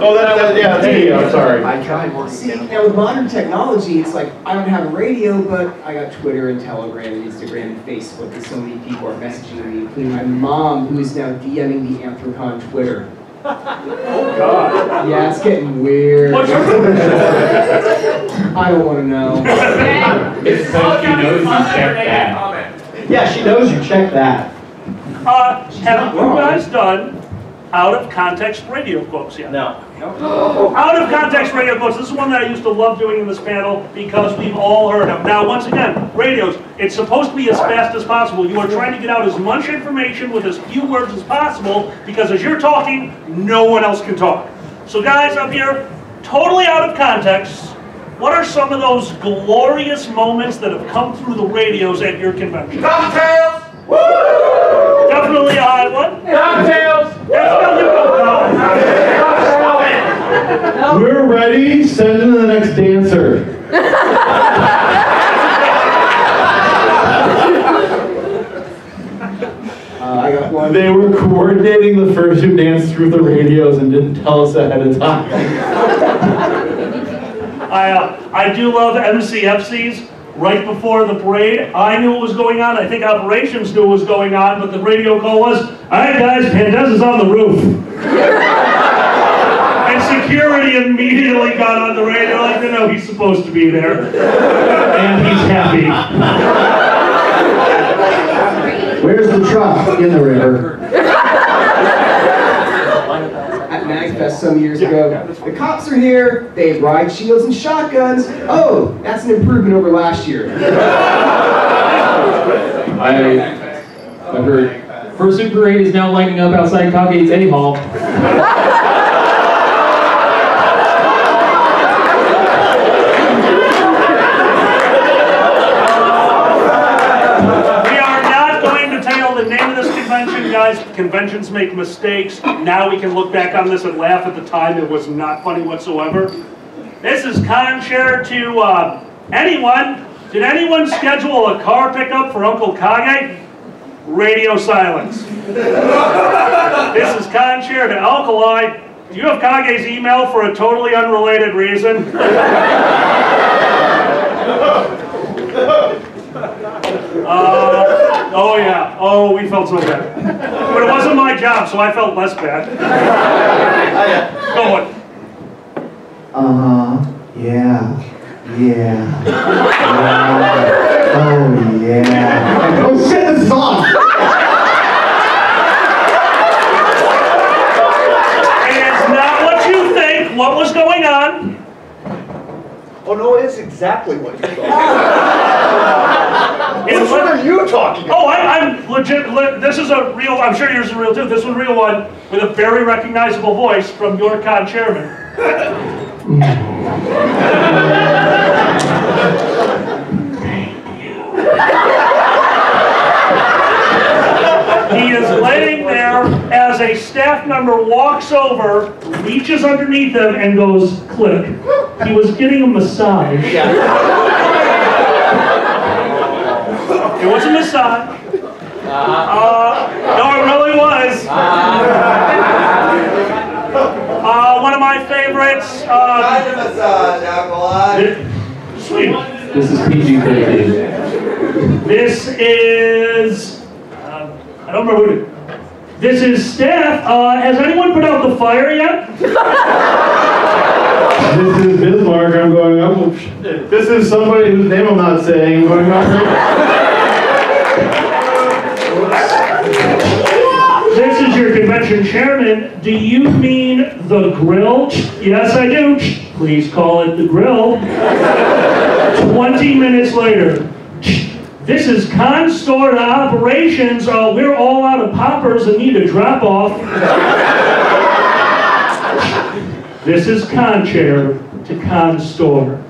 E: Oh, that's me. I'm sorry.
C: See, now with modern technology, it's like, I don't have a radio, but I got Twitter and Telegram and Instagram and Facebook, and so many people are messaging me, including my mom, who is now DMing the Anthrocon Twitter.
L: Oh, God.
C: Yeah, it's getting weird.
L: What's your
C: I don't want to know.
B: It's because she knows you checked that.
K: Yeah, she knows you checked that.
L: Have you guys done out-of-context radio quotes yet?
K: No.
L: Out-of-context radio quotes. This is one that I used to love doing in this panel because we've all heard them. Now, once again, radios, it's supposed to be as fast as possible. You are trying to get out as much information with as few words as possible because as you're talking, no one else can talk. So guys up here, totally out of context, what are some of those glorious moments that have come through the radios at your convention?
G: Cocktails!
L: Woo! Definitely a high one.
G: Cocktails!
E: We're ready. Send in the next dancer.
C: I got one.
E: They were coordinating the first who danced through the radios and didn't tell us ahead of time.
L: I do love MCFCs. Right before the parade, I knew what was going on. I think operations knew what was going on, but the radio call was, all right guys, Pandeza's on the roof. And Security immediately got on the radio, like, no, he's supposed to be there. And he's happy.
K: Where's the truck? In the river.
C: At MagFest some years ago, the cops are here, they have riot shields and shotguns. Oh, that's an improvement over last year.
D: I've heard Pursuit Parade is now lining up outside Kage's A-Hall.
L: Guys, conventions make mistakes. Now we can look back on this and laugh. At the time, it was not funny whatsoever. This is con chair to anyone. Did anyone schedule a car pickup for Uncle Kage? Radio silence. This is con chair to Alkali. Do you have Kage's email for a totally unrelated reason? Oh yeah. Oh, we felt so bad. But it wasn't my job, so I felt less bad. Go on.
K: Yeah. Oh, yeah.
A: Oh shit, this is on!
L: It is not what you think. What was going on?
F: Oh no, it is exactly what you're talking about. Which one are you talking about?
L: Oh, I'm legit. This is a real. I'm sure yours is real too. This was a real one with a very recognizable voice from your con chairman. He is laying there as a staff member walks over, reaches underneath him, and goes click. He was getting a massage. It was a massage. No, it really was. One of my favorites.
G: Massage, Alkali.
L: Sweet.
D: This is PG-13.
L: This is. I don't remember who it is. This is staff. Has anyone put out the fire yet?
E: This is Bismarck. I'm going up. This is somebody whose name I'm not saying. I'm going up.
L: This is your convention chairman. Do you mean the grill? Yes, I do. Please call it the grill. 20 minutes later. This is con store operations. We're all out of poppers and need a drop off. This is con chair to con store.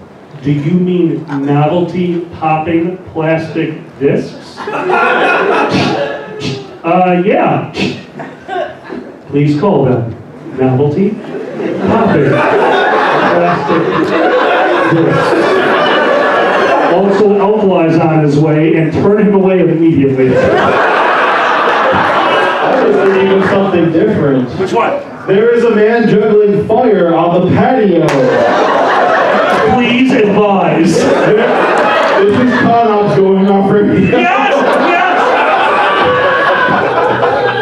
L: Do you mean novelty popping plastic discs? Yeah. Please call them novelty popping plastic discs. Also, Alkali's on his way, and turn him away immediately.
E: I was thinking of something different.
L: Which one?
E: There is a man juggling fire on the patio.
L: Please advise.
E: This is con ops going off right now.
L: Yes!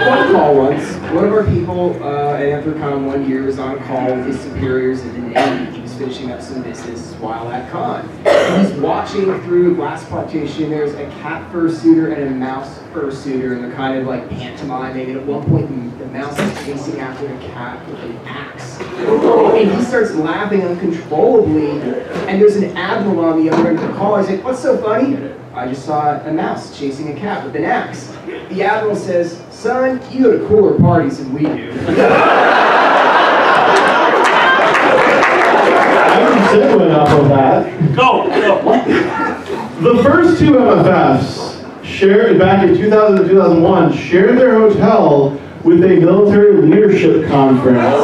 C: One call once. One of our people at Anthrocon one year was on call with his superiors in the Navy. He was finishing up some business while at con. He's watching through a glass partition. There's a cat fursuiter and a mouse fursuiter, and they're kind of like pantomiming. And at one point, the mouse is chasing after the cat with an axe. And he starts laughing uncontrollably. And there's an admiral on the other end of the call. He's like, "What's so funny?" "I just saw a mouse chasing a cat with an axe." The admiral says, "Son, you go to cooler parties than we do."
E: I can segue off of that.
L: Go.
E: The first two MFFs shared back in 2000 and 2001 shared their hotel with a military leadership conference.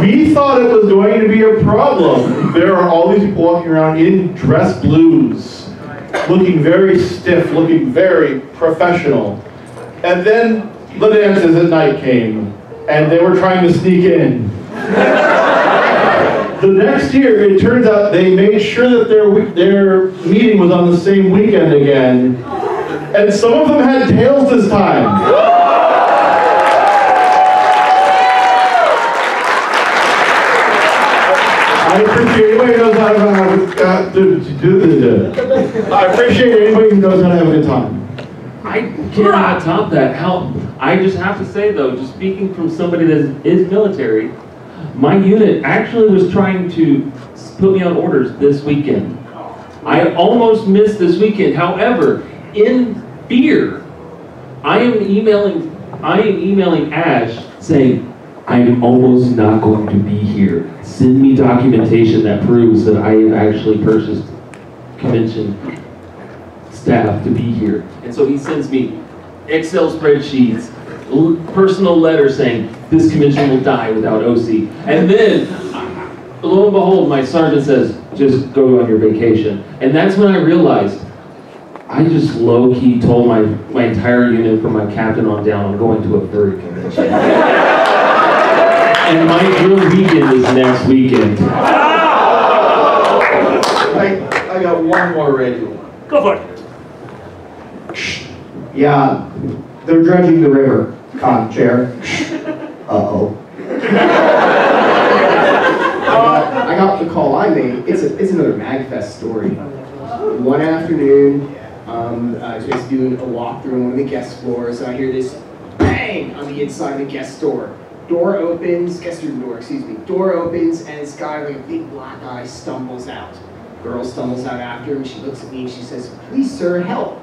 E: We thought it was going to be a problem. There are all these people walking around in dress blues, looking very stiff, looking very professional. And then the dances at night came, and they were trying to sneak in. The next year, it turns out they made sure that their meeting was on the same weekend again, and some of them had tails this time. I appreciate anybody who knows how to I appreciate anybody who knows how to have a good time.
D: I cannot top that. I just have to say though, just speaking from somebody that is military, my unit actually was trying to put me on orders this weekend. I almost missed this weekend. However, in fear, I am emailing Ash saying, I am almost not going to be here. Send me documentation that proves that I have actually purchased convention staff to be here. And so he sends me Excel spreadsheets, personal letters saying, this convention will die without OC. And then, lo and behold, my sergeant says, just go on your vacation. And that's when I realized, I just low-key told my entire unit from my captain on down, I'm going to a furry convention. And my drill weekend is next weekend.
F: I got one more radio.
L: Go for it.
K: Yeah, they're dredging the river, con chair. Uh-oh.
C: I got the call I made. It's another MagFest story. One afternoon, I was just doing a walkthrough on one of the guest floors, and I hear this bang on the inside of the guest door. Door opens, guest room door, excuse me. Door opens, and this guy with a big black eye stumbles out. Girl stumbles out after him, she looks at me and she says, please sir, help.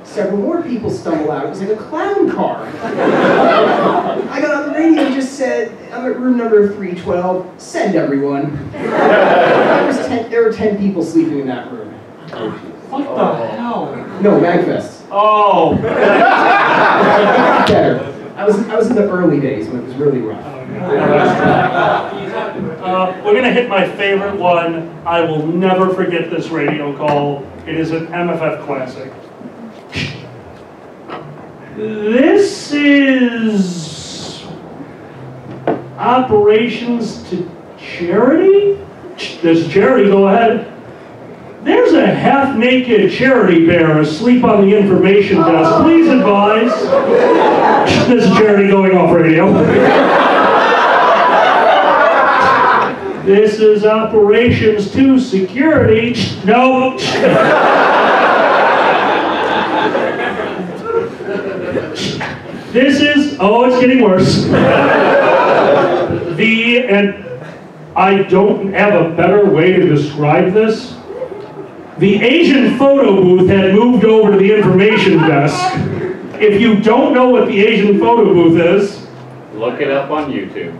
C: Several more people stumble out. It was like a clown car. I got on the radio and just said, I'm at room number 312, send everyone. There were 10 people sleeping in that room.
L: What the hell?
C: No, MagFest.
L: Oh.
C: Better. I was in the early days when it was really rough.
L: We're going to hit my favorite one. I will never forget this radio call. It is an MFF classic. This is operations to charity? This is charity, go ahead. There's a half-naked charity bear asleep on the information desk. Please advise. This is charity going off radio. This is operations to security. No. This is, oh, it's getting worse. And I don't have a better way to describe this. The Asian photo booth had moved over to the information desk. If you don't know what the Asian photo booth is,
B: look it up on YouTube.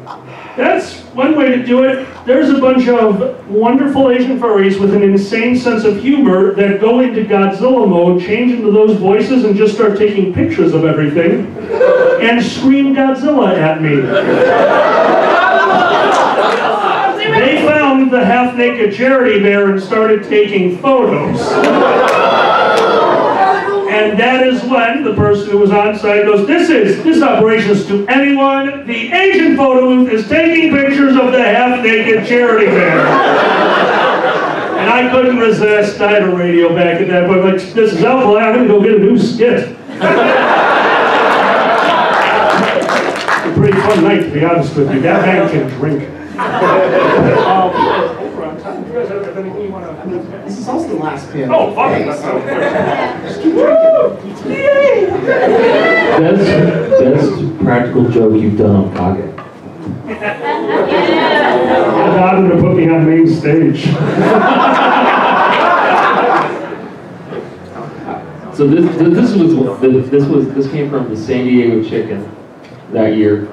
L: That's one way to do it. There's a bunch of wonderful Asian furries with an insane sense of humor that go into Godzilla mode, change into those voices, and just start taking pictures of everything and scream Godzilla at me. They found the half-naked charity bear and started taking photos. And that is when the person who was on site goes, this operation is to anyone. The Asian photo booth is taking pictures of the half-naked charity bear. And I couldn't resist. I had a radio back at that point, like, this is helpful, I'm gonna go get a new skit. It's a pretty fun night, to be honest with you. That man can drink.
C: This is also the last panel.
L: Oh, fuck it.
C: Just keep drinking.
D: Best practical joke you've done on Kage.
L: I got him to put me on main stage.
D: So this came from the San Diego Chicken that year.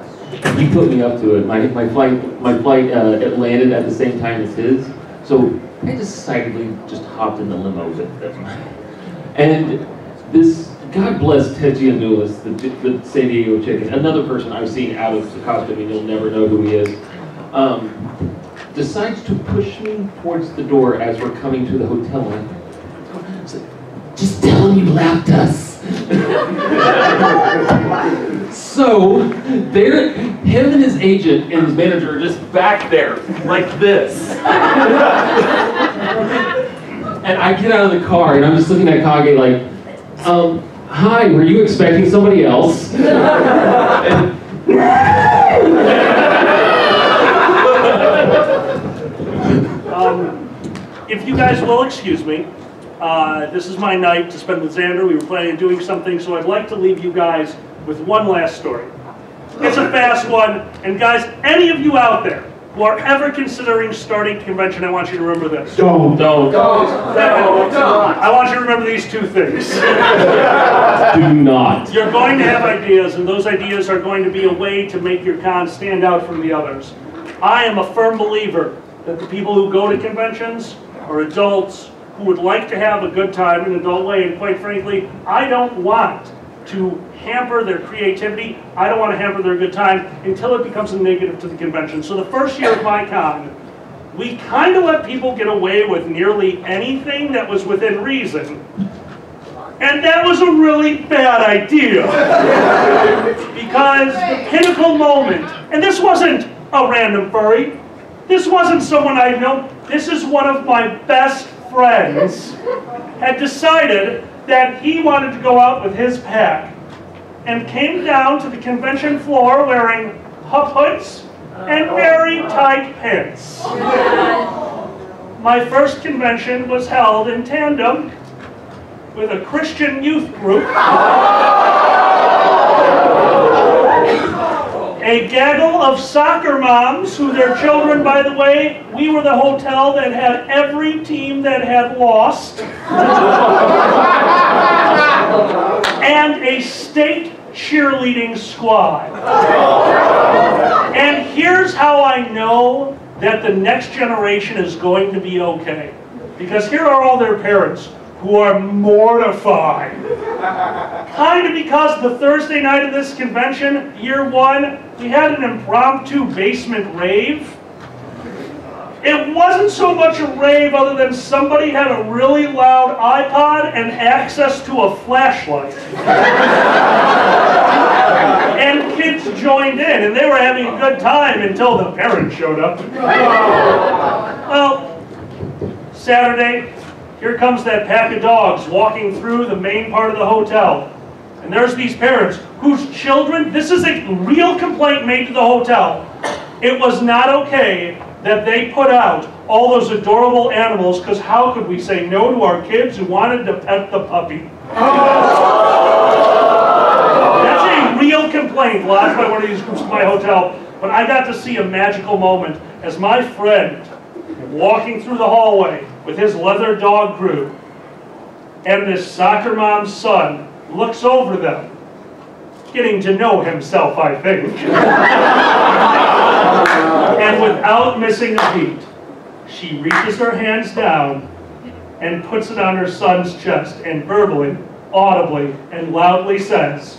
D: He put me up to it. My flight it landed at the same time as his. So I decidedly just hopped in the limo with them. And this, God bless Ted Giannoulis, the San Diego Chicken, another person I've seen out of the costume and you'll never know who he is, decides to push me towards the door as we're coming to the hotel. And it's like, just tell him you laughed us. So, him and his agent and his manager are just back there, like this. And I get out of the car and I'm just looking at Kage like, hi, were you expecting somebody else?
L: if you guys will excuse me, this is my night to spend with Xander. We were planning on doing something, so I'd like to leave you guys with one last story. It's a fast one, and guys, any of you out there who are ever considering starting a convention, I want you to remember this.
D: Don't.
L: I want you to remember these two things.
D: Do not.
L: You're going to have ideas, and those ideas are going to be a way to make your con stand out from the others. I am a firm believer that the people who go to conventions are adults who would like to have a good time in an adult way, and quite frankly, I don't want to hamper their creativity. I don't want to hamper their good time until it becomes a negative to the convention. So the first year of my con, we kind of let people get away with nearly anything that was within reason. And that was a really bad idea. Because the pinnacle moment, and this wasn't a random furry, this wasn't someone I know, this is one of my best friends, had decided that he wanted to go out with his pack and came down to the convention floor wearing huff hoods and very tight pants. My first convention was held in tandem with a Christian youth group, a gaggle of soccer moms who their children, by the way, we were the hotel that had every team that had lost, and a state cheerleading squad. And here's how I know that the next generation is going to be okay. Because here are all their parents who are mortified. Kind of because the Thursday night of this convention, year one, we had an impromptu basement rave. It wasn't so much a rave other than somebody had a really loud iPod and access to a flashlight. And kids joined in, and they were having a good time until the parents showed up. Well, Saturday, here comes that pack of dogs walking through the main part of the hotel. And there's these parents whose children, this is a real complaint made to the hotel. It was not okay that they put out all those adorable animals, because how could we say no to our kids who wanted to pet the puppy? That's a real complaint lodged by one of these groups at my hotel. But I got to see a magical moment as my friend, walking through the hallway with his leather dog crew, and this soccer mom's son looks over them, getting to know himself, I think. And without missing a beat, she reaches her hands down and puts it on her son's chest and verbally, audibly, and loudly says,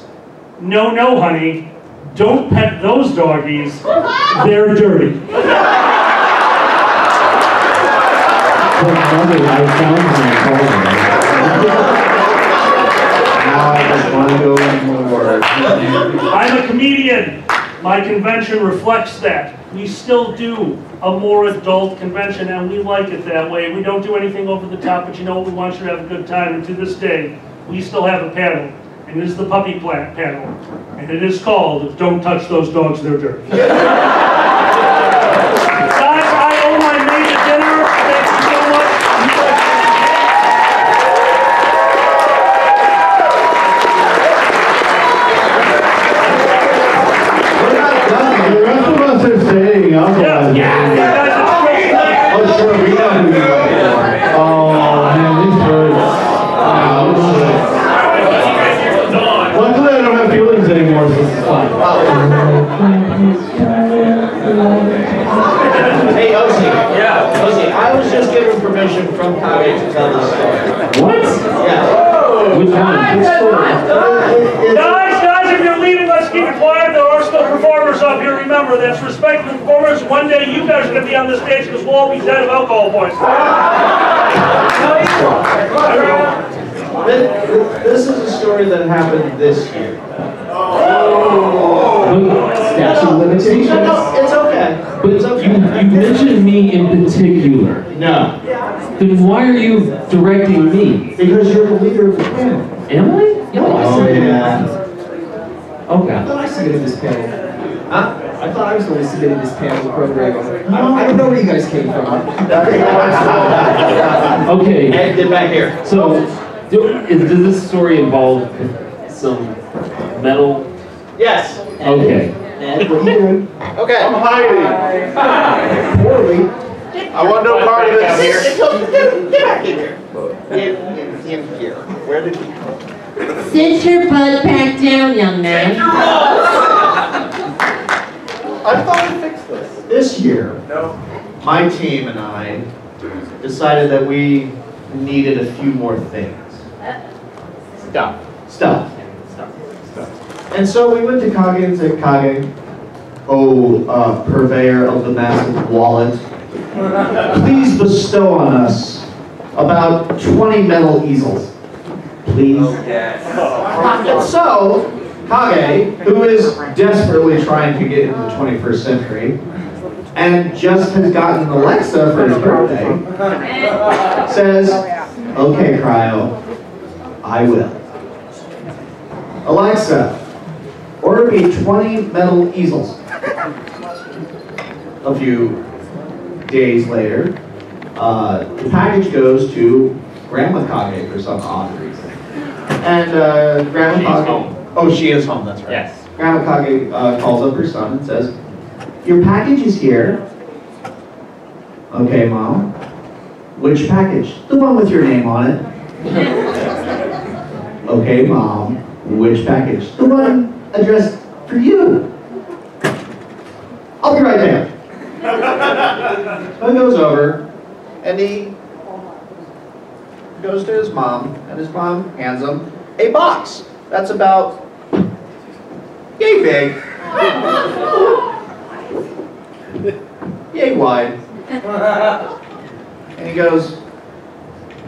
L: "No, no, honey, don't pet those doggies. They're dirty."
K: I just want to go more.
L: I'm a comedian. My convention reflects that. We still do a more adult convention, and we like it that way. We don't do anything over the top, but you know what? We want you to have a good time. And to this day, we still have a panel, and it is the puppy plant panel, and it is called "Don't Touch Those Dogs, They're Dirty." Guys, I owe my maid a dinner. Thank you so much.
E: The rest of us are staying up. Oh, sure, we know who you are. Oh, man, these birds. Luckily, I don't have feelings anymore, so this is fun.
K: Hey, Ozzy. Yeah. Ozzy, I was just given permission from Kage to tell this story.
D: What?
K: Yeah.
D: Which one?
L: Guys, if you're leaving, let's keep it quiet. There are still performers up here. Remember, that's respect the performers. One day you guys are going to be on the stage because we'll all be dead of alcohol poisoning.
K: This is a story that happened this year.
D: Statute of limitations.
K: No, it's okay.
D: But you mentioned me in particular.
K: No.
D: Then why are you directing me?
K: Because you're the leader of the panel.
D: Am I?
K: Oh, yeah.
D: Okay.
K: I thought I submitted this panel. Huh?
C: I thought I was the one who submitted this panel program. I don't know where you guys came from.
D: Okay.
F: And get back here.
D: So, does this story involve some metal?
F: Yes.
D: Okay.
C: Ed, what are you doing?
F: Okay.
J: I'm hiding.
C: Poorly.
F: I want no part of this. Get back in here. In here. Where did he go?
M: Sit your butt back down, young man.
F: I thought I fixed this.
K: This year,
J: No.
K: my team and I decided that we needed a few more things. Stuff. And so we went to Kage and said, Kage, purveyor of the massive wallet, please bestow on us about 20 metal easels. Please. And so, Kage, who is desperately trying to get into the 21st century, and just has gotten Alexa for his birthday, says, okay, Cryo, I will. Alexa, order me 20 metal easels. A few days later, the package goes to Grandma Kage for some odd reason. And Grandma Kage...
F: home. Oh, she is home, that's right.
B: Yes.
K: Grandma Kage calls up her son and says, your package is here. Okay, Mom. Which package? The one with your name on it. Okay, Mom. Which package? The one addressed for you. I'll be right there. So he goes over, and he goes to his mom, and his mom hands him a box that's about yay big, yay wide. And he goes,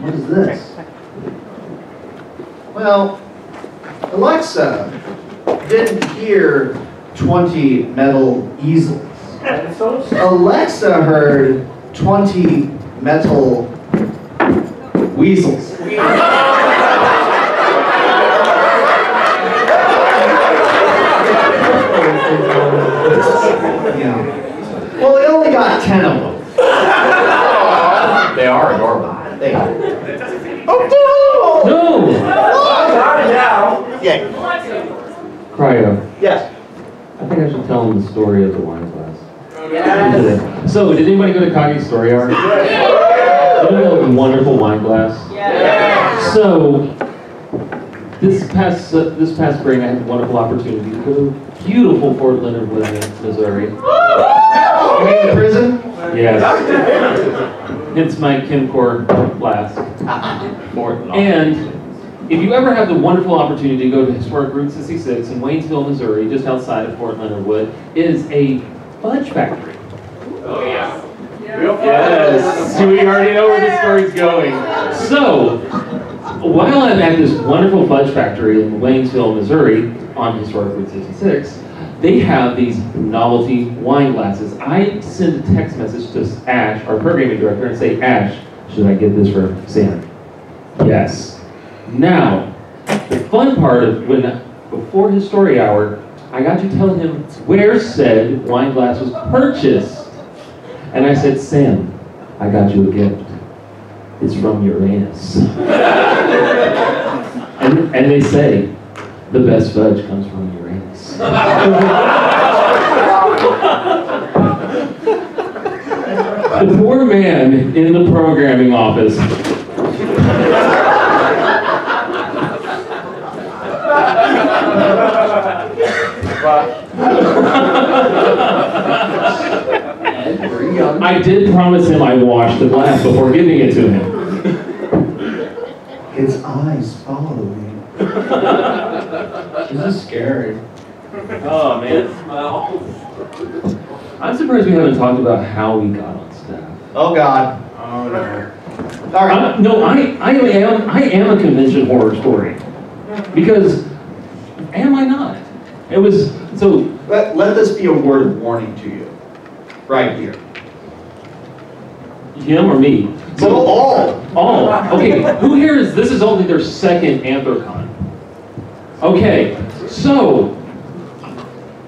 K: what is this? Well, Alexa didn't hear 20 metal easels. Alexa heard 20 metal weasels. Yeah. Well, they only got 10 of them.
B: They are adorable.
K: They are.
D: No!
F: Yay.
D: Cryo.
F: Yes.
D: I think I should tell him the story of the wine glass. So, did anybody go to Kage's story hour? Did you know the wonderful wine glass? So, this past spring, I had the wonderful opportunity to go to beautiful Fort Leonard Wood, Missouri.
K: You mean the prison?
D: Yes. It's my Kimcor flask. And if you ever have the wonderful opportunity to go to historic Route 66 in Waynesville, Missouri, just outside of Fort Leonard Wood, is a fudge factory.
B: Oh, yeah.
D: Yes, we already know where this story's going. So, while I'm at this wonderful fudge factory in Waynesville, Missouri, on historic Route 66, they have these novelty wine glasses. I send a text message to Ash, our programming director, and say, Ash, should I get this for Sam? Yes. Now, the fun part of before his story hour, I got to tell him where said wine glass was purchased. And I said, Sam, I got you a gift. It's from Uranus. and they say, the best fudge comes from Uranus. The poor man in the programming office I did promise him I'd wash the glass before giving it to him.
K: His eyes follow me. This is scary.
J: Oh, man.
D: I'm surprised we haven't talked about how we got on staff.
K: Oh, God.
J: Oh, no.
K: All right.
D: No, I am a convention horror story. Because, am I not? It was, so...
K: Let this be a word of warning to you. Right here.
D: Him or me?
K: So all.
D: Okay, who here is, this is only their second Anthrocon. Okay, so,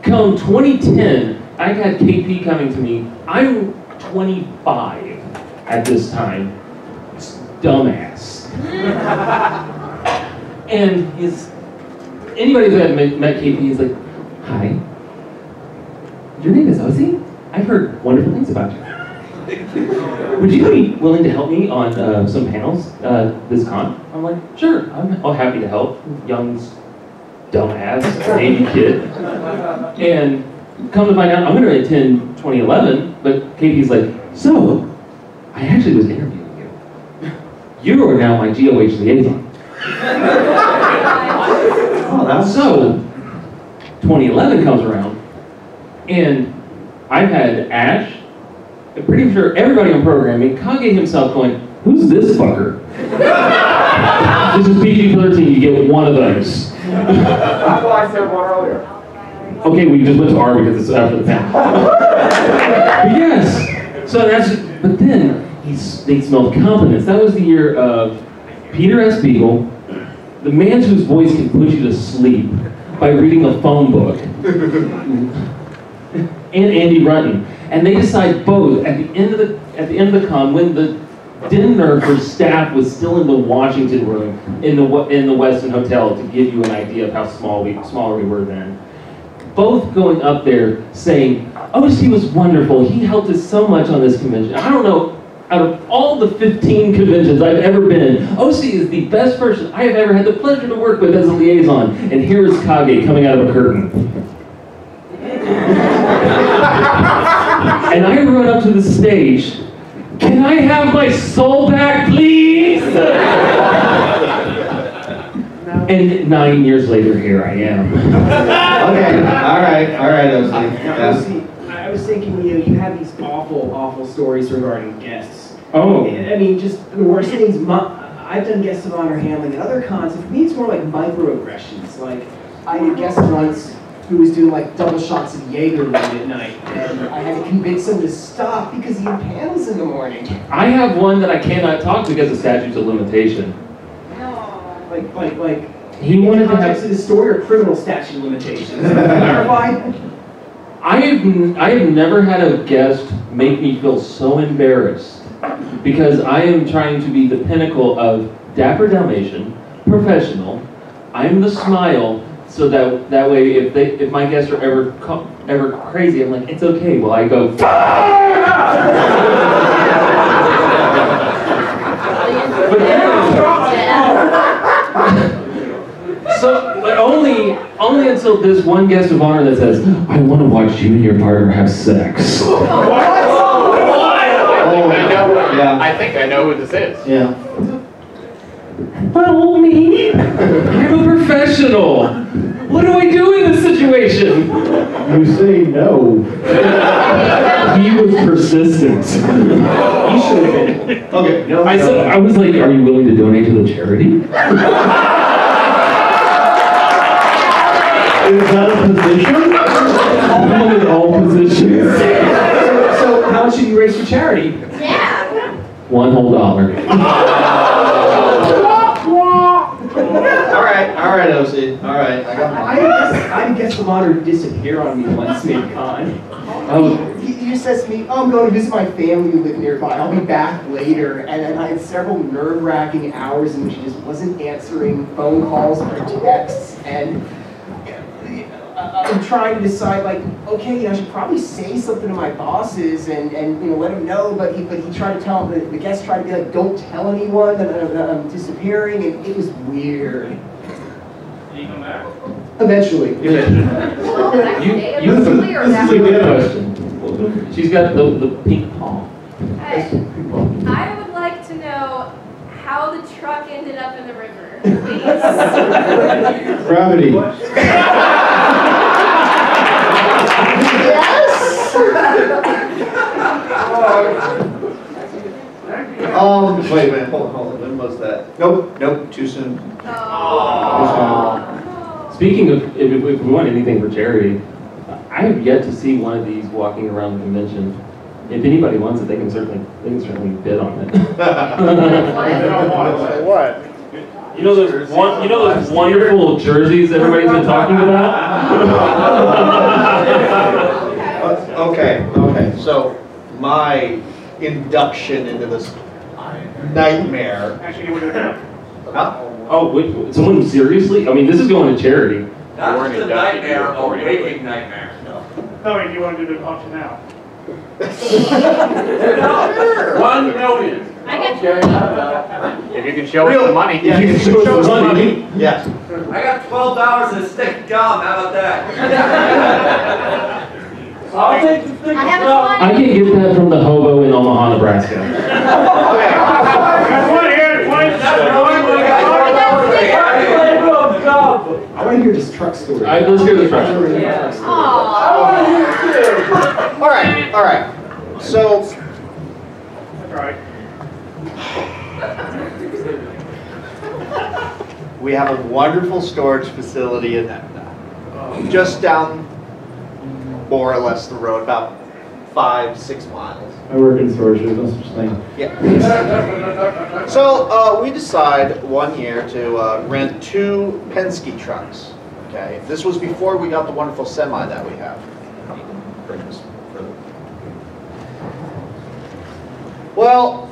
D: come 2010, I had KP coming to me. I'm 25 at this time. Dumbass. And anybody who had met KP is like, hi, your name is Ozzy? I've heard wonderful things about you. Would you be willing to help me on some panels this con? I'm like, sure, I'm all happy to help. Young, dumbass, baby kid. And come to find out, I'm going to attend 2011, but KP's like, so, I actually was interviewing you. You are now my GOH liaison. So, 2011 comes around, and I've had Ash, I'm pretty sure everybody on programming, Kage himself going, who's this fucker? This is PG-13, you get one of those.
N: That's why I said one earlier.
D: Okay, we just went to R because it's after the panel. But yes, so but then they smelled competence. That was the year of Peter S. Beagle, the man whose voice can put you to sleep by reading a phone book, and Andy Rutton. And they decide both at the end of the con, when the dinner for staff was still in the Washington room in the Westin Hotel, to give you an idea of how smaller we were then. Both going up there saying, OC was wonderful. He helped us so much on this convention. I don't know, out of all the 15 conventions I've ever been, OC is the best person I have ever had the pleasure to work with as a liaison. And here is Kage coming out of a curtain. And I run up to the stage. Can I have my soul back, please? And 9 years later, here I am.
K: Okay, all right, OC.
C: I was thinking, you have these awful stories regarding guests.
D: Oh.
C: I mean, just the worst things. I've done guest of honor handling at other cons, and for me it's more like microaggressions. Like, I had a guest once who was doing like double shots of Jaeger late at night, and I had to convince him to stop because he had panels in the morning.
D: I have one that I cannot talk because of statutes of limitation.
C: Like.
D: He wanted to have
C: the story or criminal statute of limitations. Clarify.
D: I have never had a guest make me feel so embarrassed because I am trying to be the pinnacle of dapper Dalmatian, professional. I'm the smile, so that way if my guests are ever crazy, I'm like, it's okay. Well, I go. But only until this one guest of honor that says, I want to watch you and your partner have sex.
B: I think I know who this is.
K: Yeah.
D: Well, me? I'm a professional. What do I do in this situation?
E: You say no.
D: He was persistent.
C: He should have been.
K: Okay. No,
D: I was like, are you willing to donate to the charity?
E: Is that a position?
D: I'm in all positions.
C: So how much did you raise for charity?
M: Yeah.
D: $1 whole.
K: All right, OC. All right, I got
C: I had a guest of honor disappear on me once mid-con. He just says to me, oh, I'm going to visit my family who live nearby. I'll be back later. And then I had several nerve-wracking hours in which he just wasn't answering phone calls or texts. And I'm trying to decide, like, okay, I should probably say something to my bosses and let them know. But he tried to tell them, the guest tried to be like, don't tell anyone that I'm disappearing, and it was weird.
G: Did he come back?
C: Eventually.
D: This is a good question. She's got the pink paw.
O: Hey, I would like to know how the truck ended up in the river, please.
E: Gravity.
C: Yes!
K: Wait a minute, hold on. When was that? Nope, too soon.
D: Speaking of, if we want anything for charity, I have yet to see one of these walking around the convention. If anybody wants it, they can certainly bid on it.
N: What?
L: You know those wonderful jerseys everybody's been talking about?
F: Okay. So my induction into this nightmare.
L: Actually, you would have.
F: Huh?
D: Oh, wait, someone seriously? I mean, this is going to charity.
G: Not just a nightmare, a waking nightmare.
L: Oh, wait, you want to do the auction now?
H: 1 million.
O: I got
B: If you can show us the money.
F: Yeah, you can show us the money. Yes.
G: I got $12 and a stick of gum. How about that?
H: I'll take the stick
O: I have a
H: of
D: I can get that from the hobo in Omaha, Nebraska.
L: There's one here, 20.
C: I want to hear this truck story.
D: Let's hear the truck story.
F: All right. So.
L: That's right.
F: We have a wonderful storage facility in just down more or less the road, about 5-6 miles.
E: I work in storage, there's no such thing.
F: Yeah. So we decide one year to rent 2 Penske trucks. Okay. This was before we got the wonderful semi that we have. Bring this further. Well,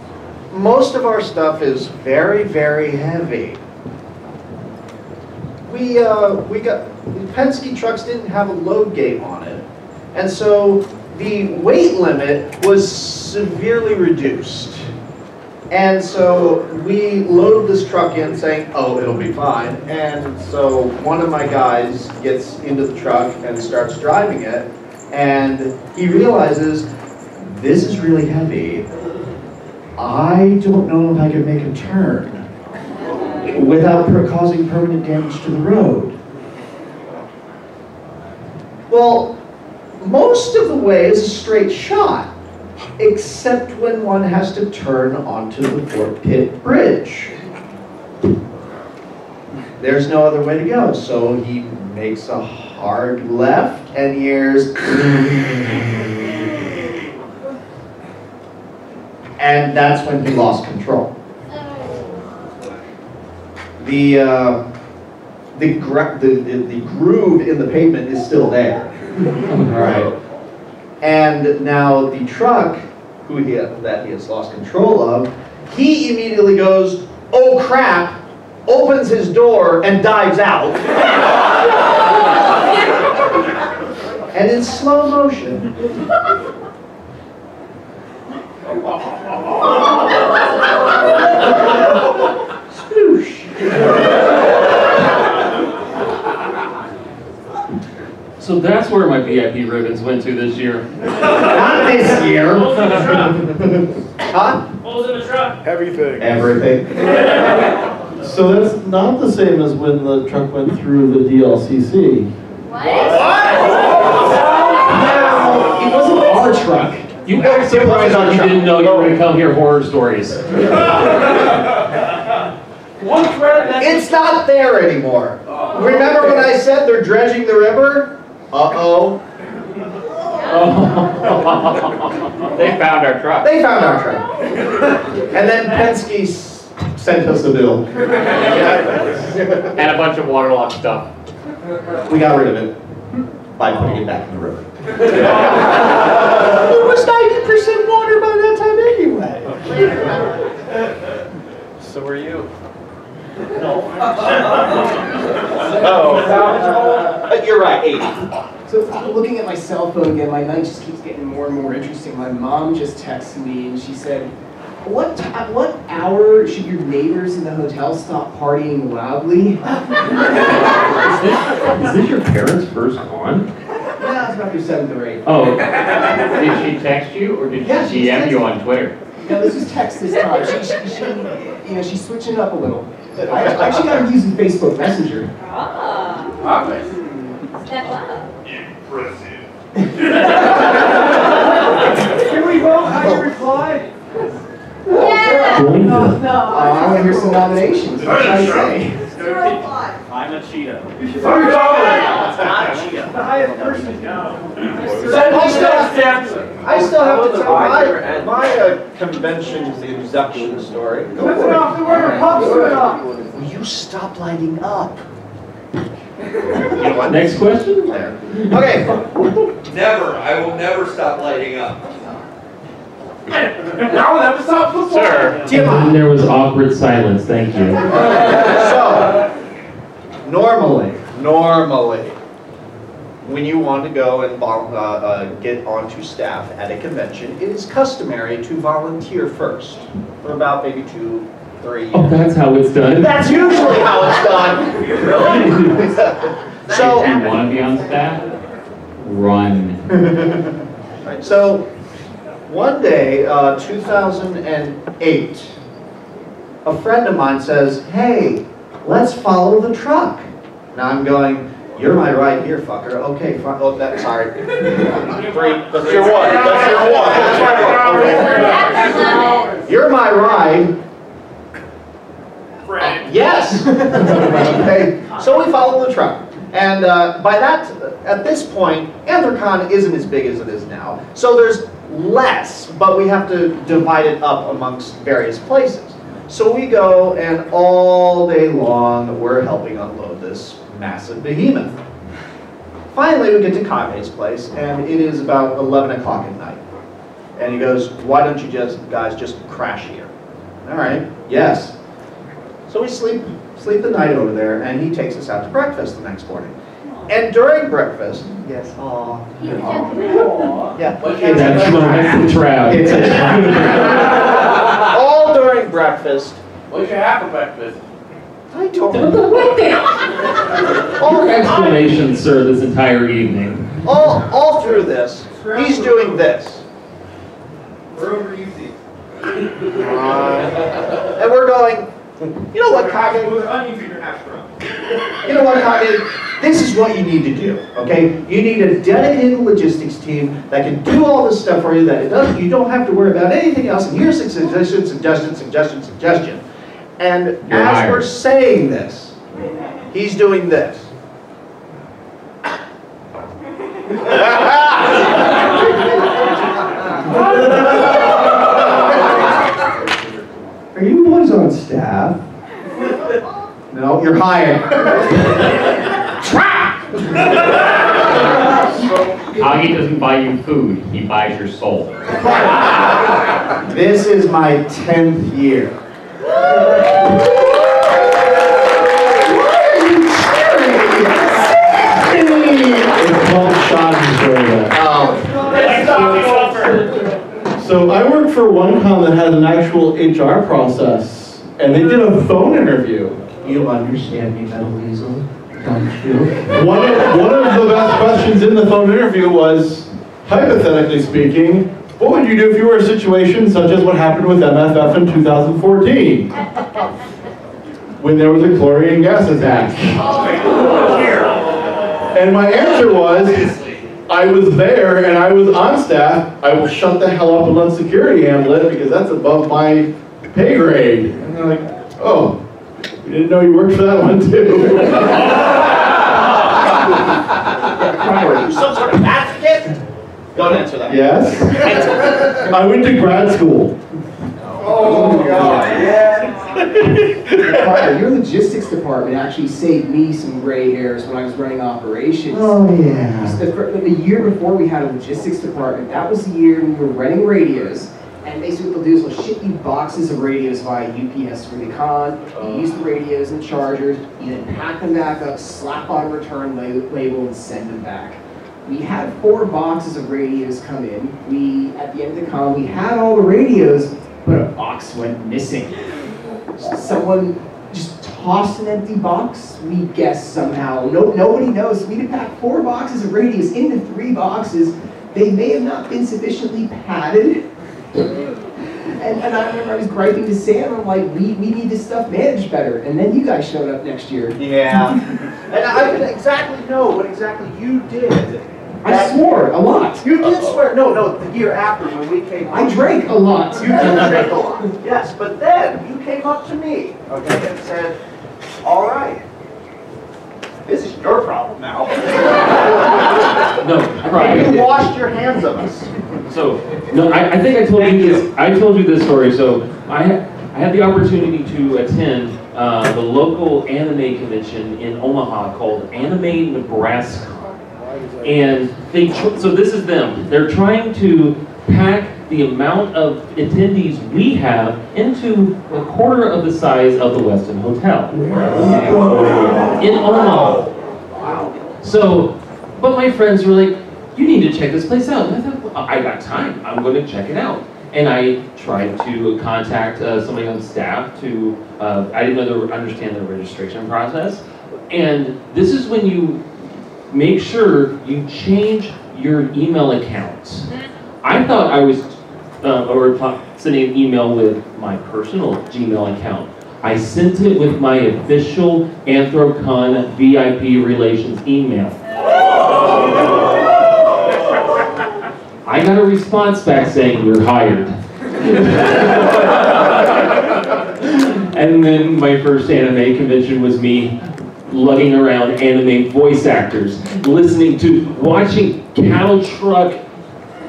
F: most of our stuff is very, very heavy. We got Penske trucks didn't have a load gate on it, and so the weight limit was severely reduced. And so we load this truck in saying, oh, it'll be fine. And so one of my guys gets into the truck and starts driving it, and he realizes, this is really heavy. I don't know if I can make a turn without causing permanent damage to the road. Well, most of the way is a straight shot, except when one has to turn onto the Fort Pitt Bridge. There's no other way to go, so he makes a hard left and hears, and that's when he lost control. The groove in the pavement is still there. All right. And now the truck, that he has lost control of, he immediately goes, oh crap, opens his door and dives out. And in slow motion. Sploosh.
D: So that's where my VIP ribbons went to this year.
F: Not this year. Huh?
L: What was in the truck?
F: Everything.
E: So that's not the same as when the truck went through the DLCC.
O: What?
C: Now, it wasn't our truck.
D: You act surprised that you didn't know you were going to come hear horror stories.
F: It's not there anymore. Remember when I said they're dredging the river? Uh-oh.
B: They found our truck.
F: They found our truck. And then Penske sent us a bill.
B: And a bunch of waterlogged stuff.
F: We got rid of it by putting it back in the river. It was 90% water by that time anyway.
J: So were you?
F: No. You're right, 80.
C: So looking at my cell phone again, my night just keeps getting more and more interesting. My mom just texted me and she said, what hour should your neighbors in the hotel stop partying loudly?
D: Is this your parents' first con?
C: Yeah, it's about your 7th or 8th.
D: Oh.
B: Did she text you or did she DM you on Twitter?
C: No, this was text this time. She's switching it up a little. I actually got her using Facebook Messenger.
O: Step up.
N: Impressive.
C: Here we go. How'd you reply?
O: Yeah.
C: I want to hear some nominations. What should I say?
J: I'm a cheetah.
C: The highest person.
F: I still have to tell my convention's induction story.
C: Will
F: you stop lighting up?
B: You
F: one.
D: Next question?
F: There. Okay.
G: Never. I will never stop lighting up.
H: I will never stop before.
B: Sir.
D: And then there was awkward silence. Thank you.
F: So, normally, when you want to go and get onto staff at a convention, it is customary to volunteer first for about maybe 2-3 years.
D: Oh, that's how it's done.
F: That's usually how it's done.
B: Really? So, if you want to be on staff, run.
F: Right, so, one day, 2008, a friend of mine says, "Hey, let's follow the truck." Now I'm going, "You're my ride here, fucker." Okay, fine. Oh, sorry. 3. That's your one. That's your one. Okay. You're my ride. Yes. Okay. So we follow the truck. And at this point, Anthrocon isn't as big as it is now. So there's less, but we have to divide it up amongst various places. So we go, and all day long, we're helping unload this massive behemoth. Finally, we get to Kage's place, and it is about 11 o'clock at night. And he goes, "Why don't you guys just crash here?" All right, yes. So we sleep the night over there, and he takes us out to breakfast the next morning. And during breakfast, yes, yeah,
D: That's a trap.
F: it's a trap. All during breakfast.
H: What's your half for breakfast?
F: I don't know.
D: Your explanation, sir, this entire evening.
F: All through this, he's doing this.
G: We're over easy.
F: And we're going, "You know what, Kage? You know what, Kage? This is what you need to do, okay? You need a dedicated logistics team that can do all this stuff for you, you don't have to worry about anything else, and here's a suggestion. And as we're saying this, he's doing this. Are you boys on staff? No, you're hired. Trap!
B: Kage doesn't buy you food, he buys your soul.
F: This is my 10th year.
E: So I work for one con that has an actual HR process, and they did a phone interview.
C: You understand me, Metal Weasel, don't you?
E: One of the best questions in the phone interview was, hypothetically speaking, what would you do if you were in a situation such as what happened with MFF in 2014? When there was a chlorine gas attack. And my answer was, I was there and I was on staff. I will shut the hell up and let security handle it because that's above my pay grade. And they're like, "Oh, we didn't know you worked for that one too."
F: Are you some sort of advocate? Don't answer that.
E: Yes. I went to grad school.
C: Oh, God. Your logistics department actually saved me some gray hairs when I was running operations.
F: Oh, yeah.
C: The year before we had a logistics department, that was the year we were renting radios. And basically what they'll do is they'll ship you boxes of radios via UPS for the con. You use the radios and chargers. You then pack them back up, slap on a return label, and send them back. We had 4 boxes of radios come in. At the end of the con, we had all the radios, but a box went missing. Someone just tossed an empty box, we guess somehow. Nobody knows. We had packed 4 boxes of radios into 3 boxes. They may have not been sufficiently padded. And I remember I was griping to Sam, I'm like, we need this stuff managed better. And then you guys showed up next year.
F: Yeah. And I didn't exactly know what exactly you did.
C: I swore a lot.
F: You did swear. No, the year after when we came
C: I drank a lot.
F: You did drink a lot. Yes, but then you came up to me, okay, and said, "All right, this is your problem now."
D: No,
F: You washed your hands of us.
D: So, no, I think I told you this. I told you this story. So I had the opportunity to attend the local anime convention in Omaha called Anime Nebraska. And so this is them. They're trying to pack the amount of attendees we have into a quarter of the size of the Westin Hotel in Omaha. So, but my friends were like, you need to check this place out. And I thought, well, I got time. I'm going to check it out. And I tried to contact somebody on staff to, I didn't understand the registration process. And this is when you make sure you change your email account. I thought I was sending an email with my personal Gmail account. I sent it with my official Anthrocon VIP relations email. I got a response back saying, you're hired. And then my first anime convention was me lugging around anime voice actors, watching cattle truck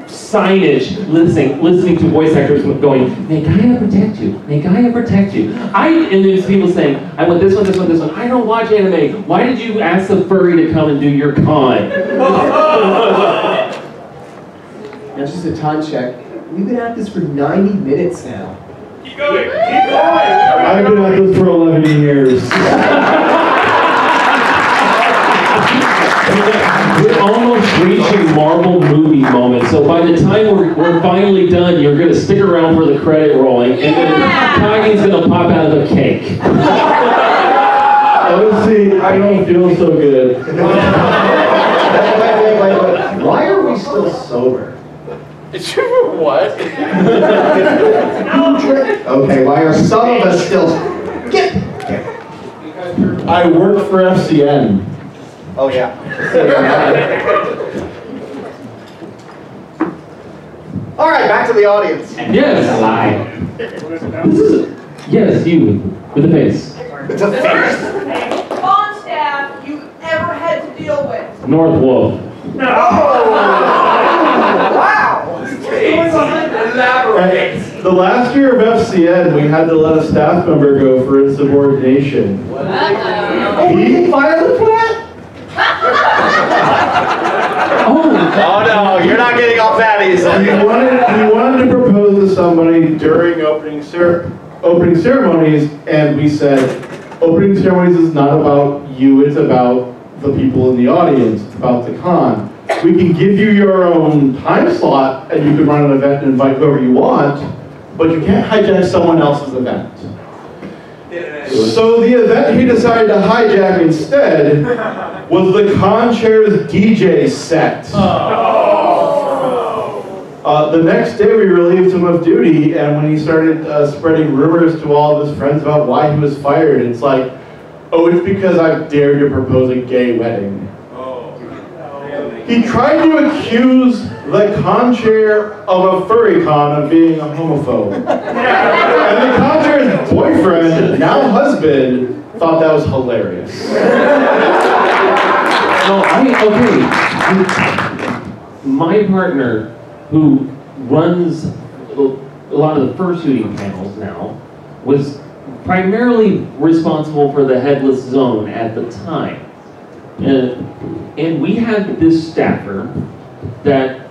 D: signage, listening to voice actors going, may Gaia protect you, may Gaia protect you. And there's people saying, I want this one, this one, this one. I don't watch anime. Why did you ask the furry to come and do your con?
C: Now just a time check. We've been at this for 90 minutes now.
L: Keep going, keep going.
E: I've been at this for 11 years.
D: We're almost reaching Marvel movie moment, so by the time we're finally done, you're going to stick around for the credit rolling, and then Kagi's going to pop out of a cake.
E: Honestly, I don't feel so good.
K: Wait. Why are we still sober?
B: What?
K: Okay, why are some of us still...
E: I work for FCN.
F: Oh, yeah. All right, back to the audience.
D: Yes. Yes, you, with the face.
F: The face?
P: On staff you ever had to deal with?
D: North Wolf.
F: Wow!
E: Elaborate. The last year of FCN, we had to let a staff member go for insubordination.
K: Oh, we can fire the plant?
F: Oh no, you're not getting off that easily.
E: We wanted to propose to somebody during opening ceremonies, and we said, opening ceremonies is not about you, it's about the people in the audience, it's about the con. We can give you your own time slot, and you can run an event and invite whoever you want, but you can't hijack someone else's event. So the event he decided to hijack instead was the con chair's DJ set. The next day we relieved him of duty, and when he started spreading rumors to all of his friends about why he was fired, it's like, oh, it's because I dared to propose a gay wedding. He tried to accuse the con chair of a furry con of being a homophobe. And the con chair's boyfriend, now husband, thought that was hilarious.
D: My partner, who runs a lot of the fursuiting panels now, was primarily responsible for the headless zone at the time. And we had this staffer that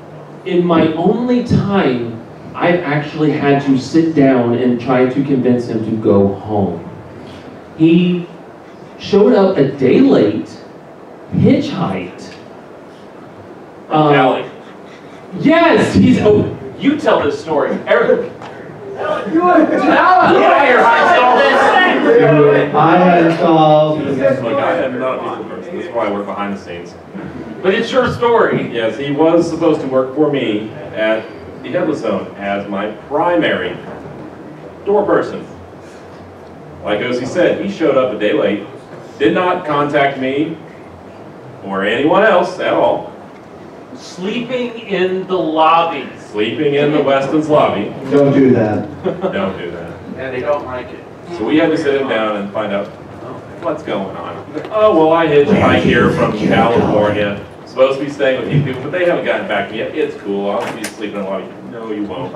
D: in my only time, I've actually had to sit down and try to convince him to go home. He showed up a day late, hitchhiked. Yes, he's. Oh, you tell this story, Eric. You are here,
E: I had installed.
J: Look, I am not a people person. This is why I work behind the scenes.
D: But it's your story.
J: Yes, he was supposed to work for me at the Headless Zone as my primary door person. Like Osi said, he showed up a day late, did not contact me or anyone else at all.
D: Sleeping in the lobby.
J: Sleeping in the Weston's lobby.
K: Don't do that.
J: Don't do that.
H: And they don't like it.
J: So we had to sit him down and find out what's going on. Oh, well, I hitchhiked here from California. Supposed to be staying with these people, but they haven't gotten back to me yet. It's cool. I'll be sleeping in the lobby. No, you won't.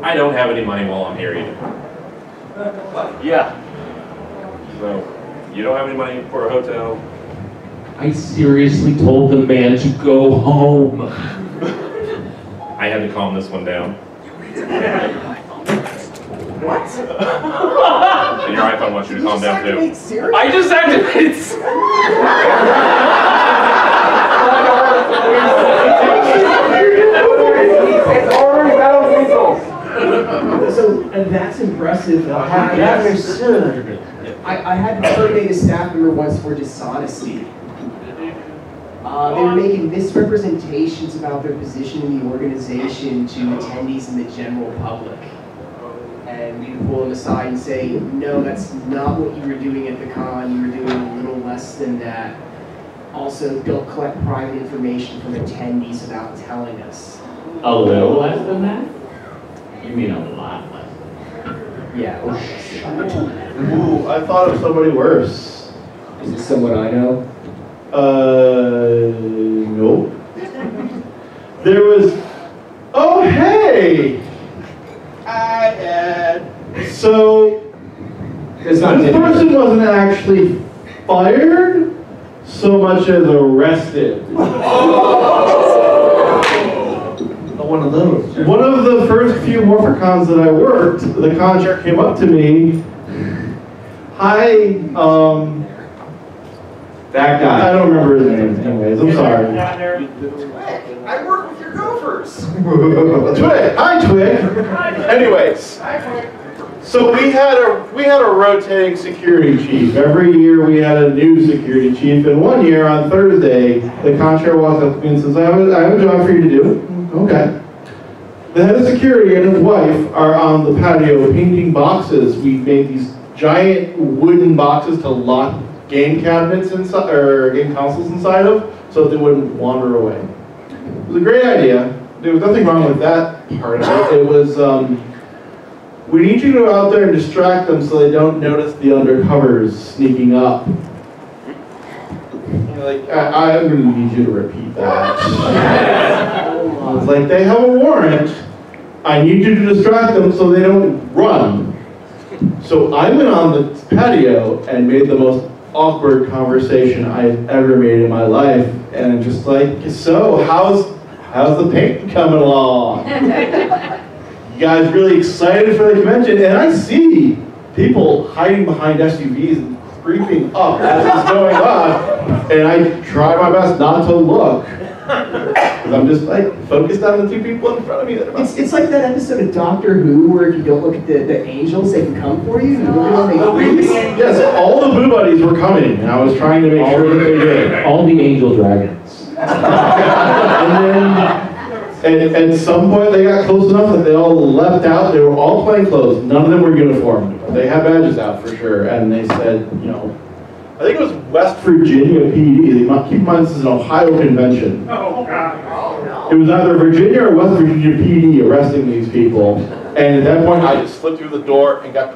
J: I don't have any money while I'm here either. Yeah. So, you don't have any money for a hotel?
D: I seriously told the man to go home.
J: I had to calm this one down.
C: What?
J: And your iPhone wants you to calm down too.
B: I just activated.
C: So that's impressive. I had to terminate a staff member once for dishonesty. They were making misrepresentations about their position in the organization to attendees and the general public. And we would pull them aside and say, no, that's not what you were doing at the con. You were doing a little less than that. Also, don't collect private information from attendees without telling us.
D: A little less than that? You mean a lot less?
C: Yeah.
E: Ooh, I thought of somebody worse.
C: Is it someone I know?
E: Nope. There was, oh hey! So, this person wasn't actually fired so much as arrested.
K: One of those.
E: One of the first few Morphicons that I worked, the contract came up to me. Hi, that guy. I don't remember his name. Anyways, I'm sorry.
F: I work with your gophers.
E: Twig. Hi, Twig. Anyways, so we had a rotating security chief. Every year we had a new security chief, and one year on Thursday, the contract walked up to me and says, I have a job for you to do. Okay. The head of security and his wife are on the patio painting boxes. We made these giant wooden boxes to lock game cabinets inside, or game consoles inside of, so that they wouldn't wander away. It was a great idea. There was nothing wrong with that part of it. It was, we need you to go out there and distract them so they don't notice the undercovers sneaking up. Like, I'm going to need you to repeat that. It's like, they have a warrant. I need you to distract them so they don't run. So I went on the patio and made the most awkward conversation I've ever made in my life. And I'm just like, so how's the paint coming along? You guys really excited for the convention? And I see people hiding behind SUVs and creeping up as it's going on. And I try my best not to look. Because I'm just like focused on the two people in front of me.
C: It's like that episode of Doctor Who where if you don't look at the angels, they can come for you.
E: Yes, all the Boo Buddies were coming, and I was trying to make sure that they did.
D: All the angel dragons.
E: And then, at some point, they got close enough that they all leapt out. They were all plain clothes. None of them were uniformed. They had badges out for sure. And they said, you know, I think it was West Virginia PD. Keep in mind, this is an Ohio convention.
L: Oh, God.
E: It was either Virginia or West Virginia PD arresting these people. And at that point, I just slipped through the door and got,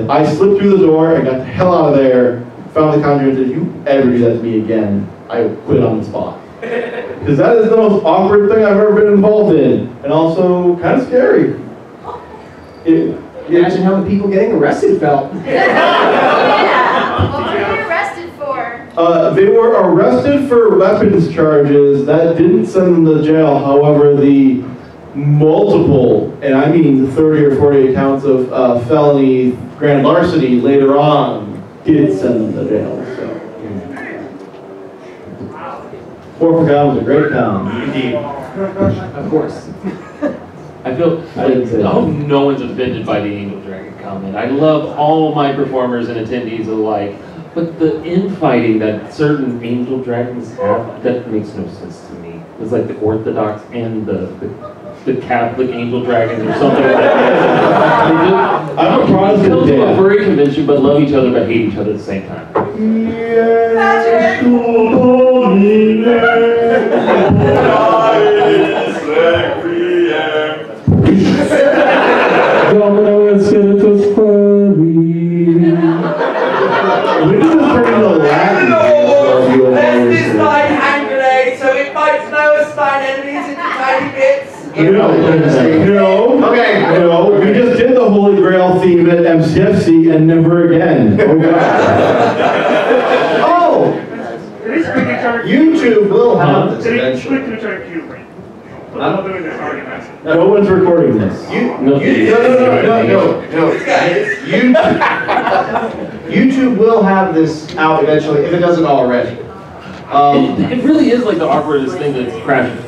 E: I slipped through the door and got the hell out of there, found the contract and said, you ever do that to me again, I will quit on the spot. Because that is the most awkward thing I've ever been involved in. And also kind of scary.
C: Imagine how the people getting arrested felt.
O: Yeah. What were they arrested for?
E: They were arrested for weapons charges. That didn't send them to jail. However, the multiple, and I mean 30 or 40 counts of felony grand larceny later on did send them to jail. So, Anthrocon was a great con. Indeed.
C: Of course.
D: I hope no one's offended by the Angel Dragon comment. I love all my performers and attendees alike, but the infighting that certain Angel Dragons have, that makes no sense to me. It's like the Orthodox and the Catholic Angel Dragons or something like that. I'm a Protestant. Come to a furry convention but love each other but hate each other at the same time.
G: There's this like hand grenade, so it might snow and stun enemies into tiny bits.
E: No,
K: Okay.
E: No, we just did the Holy Grail theme at MCFC and never again. Oh, God.
K: Oh! YouTube will have this eventually.
E: No one's recording this.
K: No. YouTube will have this out eventually, if it doesn't already.
D: It really is like the awkwardest thing that's crashing.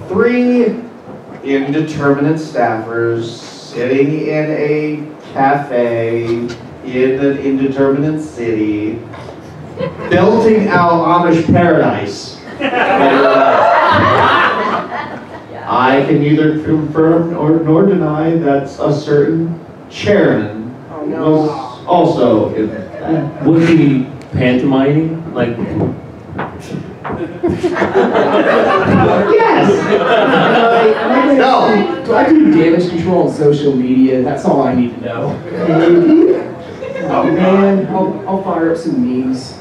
K: Three indeterminate staffers sitting in a cafe in an indeterminate city, belting out Amish Paradise. I can neither confirm nor deny that's a certain chairman was also in that.
D: Was he pantomiming? Like,
C: Yes! No! Do I do damage control on social media? That's all I need to know. Oh man, I'll fire up some memes.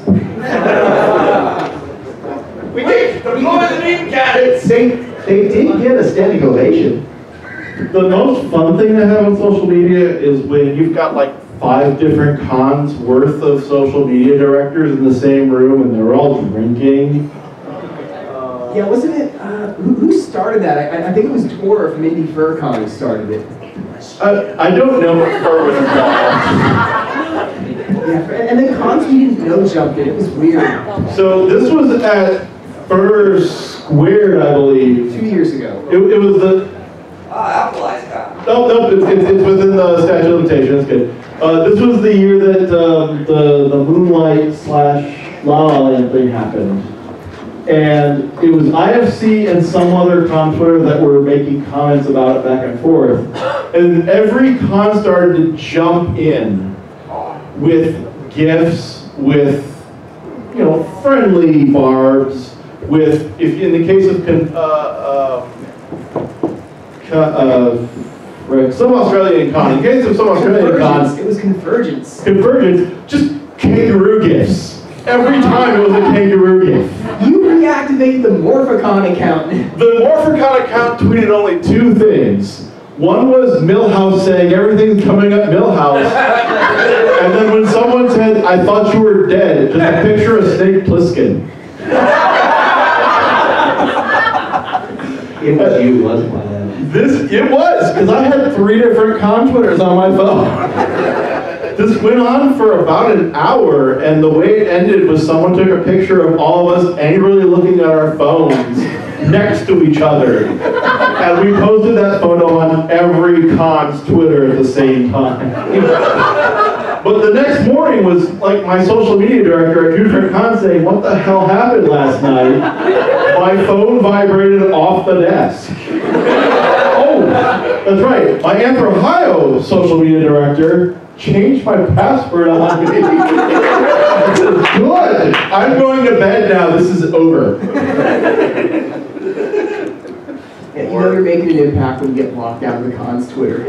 G: We did! Deploy the meme cannons!
K: They did get a standing ovation.
E: The most fun thing to have on social media is when you've got like 5 different cons worth of social media directors in the same room and they're all drinking.
C: Yeah, wasn't it, who started that? I think it was Tor from Indie FurCon who started it.
E: I don't know what Fur was involved.
C: Yeah, and then cons we didn't know jumped in, it was weird.
E: So this was at Fur Squared, I believe.
C: 2 years ago.
E: It was the...
G: Alkalize guy.
E: No, it's within the statute of limitations, it's good. This was the year that the Moonlight / La La Land thing happened. And it was IFC and some other con Twitter that were making comments about it back and forth. And every con started to jump in with GIFs, with, you know, friendly barbs, with, if in the case of some Australian con, in case of some Australian cons,
C: it was Convergence.
E: Convergence, just kangaroo GIFs. Every time it was a kangaroo GIF.
C: You reactivated the Morphicon account.
E: The Morphicon account tweeted only 2 things. One was Millhouse saying everything's coming up Millhouse. And then when someone said, I thought you were dead, just a picture of Snake Plissken.
K: It was you, wasn't it?
E: It was, because I had 3 different con Twitters on my phone. This went on for about an hour, and the way it ended was someone took a picture of all of us angrily looking at our phones next to each other. And we posted that photo on every con's Twitter at the same time. But the next morning was like my social media director at 2 different cons saying, what the hell happened last night? My phone vibrated off the desk. Oh, that's right. My Anthrocon social media director changed my password on me. Good. I'm going to bed now. This is over.
C: Yeah, you know you're making an impact when you get blocked out of the cons Twitter.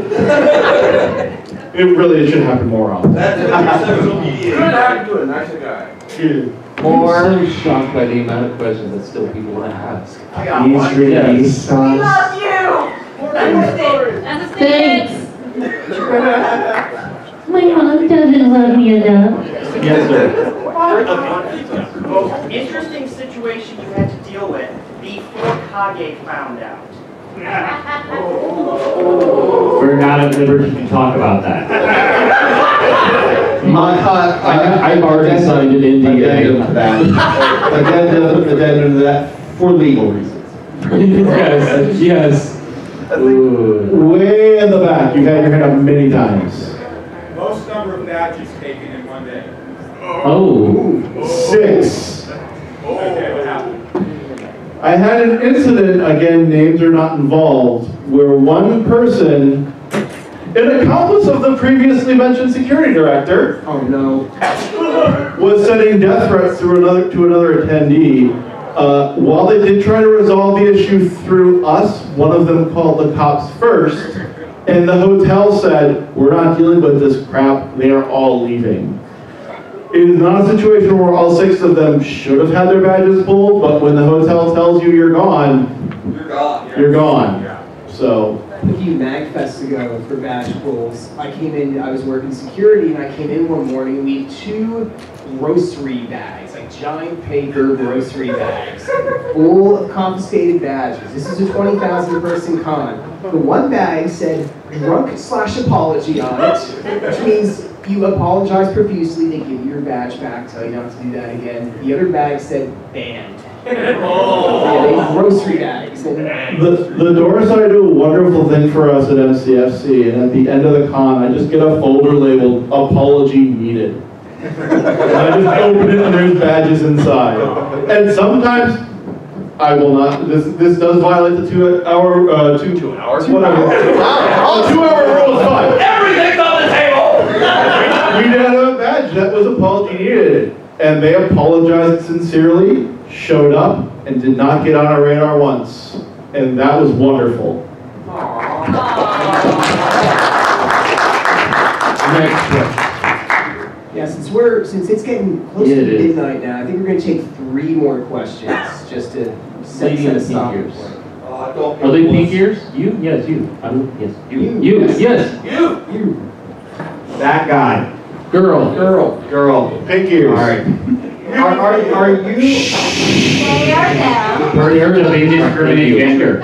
E: It should happen more often.
G: That's social media. Good happened to a nicer guy.
D: I'm so shocked by the amount of questions that still people want to ask.
C: Yes.
P: We love you!
M: Thanks. My mom doesn't love me enough.
E: Yes, sir.
Q: Interesting situation you had to deal with before Kage found out.
D: We're not at liberty to talk about that. I've already signed an
K: Addendum
D: NDA.
K: to that. Addendum to that for legal reasons.
D: Yes.
E: Way in the back. You've had your hand up many times.
N: Most number of badges taken in one day.
D: Oh.
E: 6.
N: Okay, what happened?
E: I had an incident, again, names are not involved, where one person, an accomplice of the previously mentioned security director,
C: Oh no.
E: was sending death threats to another attendee. While they did try to resolve the issue through us, one of them called the cops first, and the hotel said, we're not dealing with this crap, they are all leaving. It is not a situation where all 6 of them should have had their badges pulled, but when the hotel tells you you're gone, you're gone. So.
C: A few MagFests ago for badge pulls, I was working security, and I came in one morning and we had 2 grocery bags, like giant paper grocery bags, full of confiscated badges. This is a 20,000 person con. The one bag said drunk/apology on it, which means you apologize profusely, they give you your badge back, tell you not to do that again. The other bag said banned. Yeah, they grocery bags.
E: The Dorsai do a wonderful thing for us at MCFC, and at the end of the con, I just get a folder labeled "Apology Needed." And I just open it and there's badges inside. And sometimes I will not. This does violate the 2 hour whatever. Oh, 2 hour rule is fine.
H: Everything's on the table.
E: We did have a badge that was apology needed, and they apologized sincerely, showed up, and did not get on our radar once, and that was wonderful.
D: Next question.
C: Yeah, since it's getting close to midnight now, I think we're going to take 3 more questions just to set a stop.
D: Are they pink ears? You? Yes, you. Yes, you. You. Yes.
K: You. That guy.
D: Girl.
E: Pink ears.
K: All right. Are you?
O: They are now.
B: Already heard of indiscriminate gender.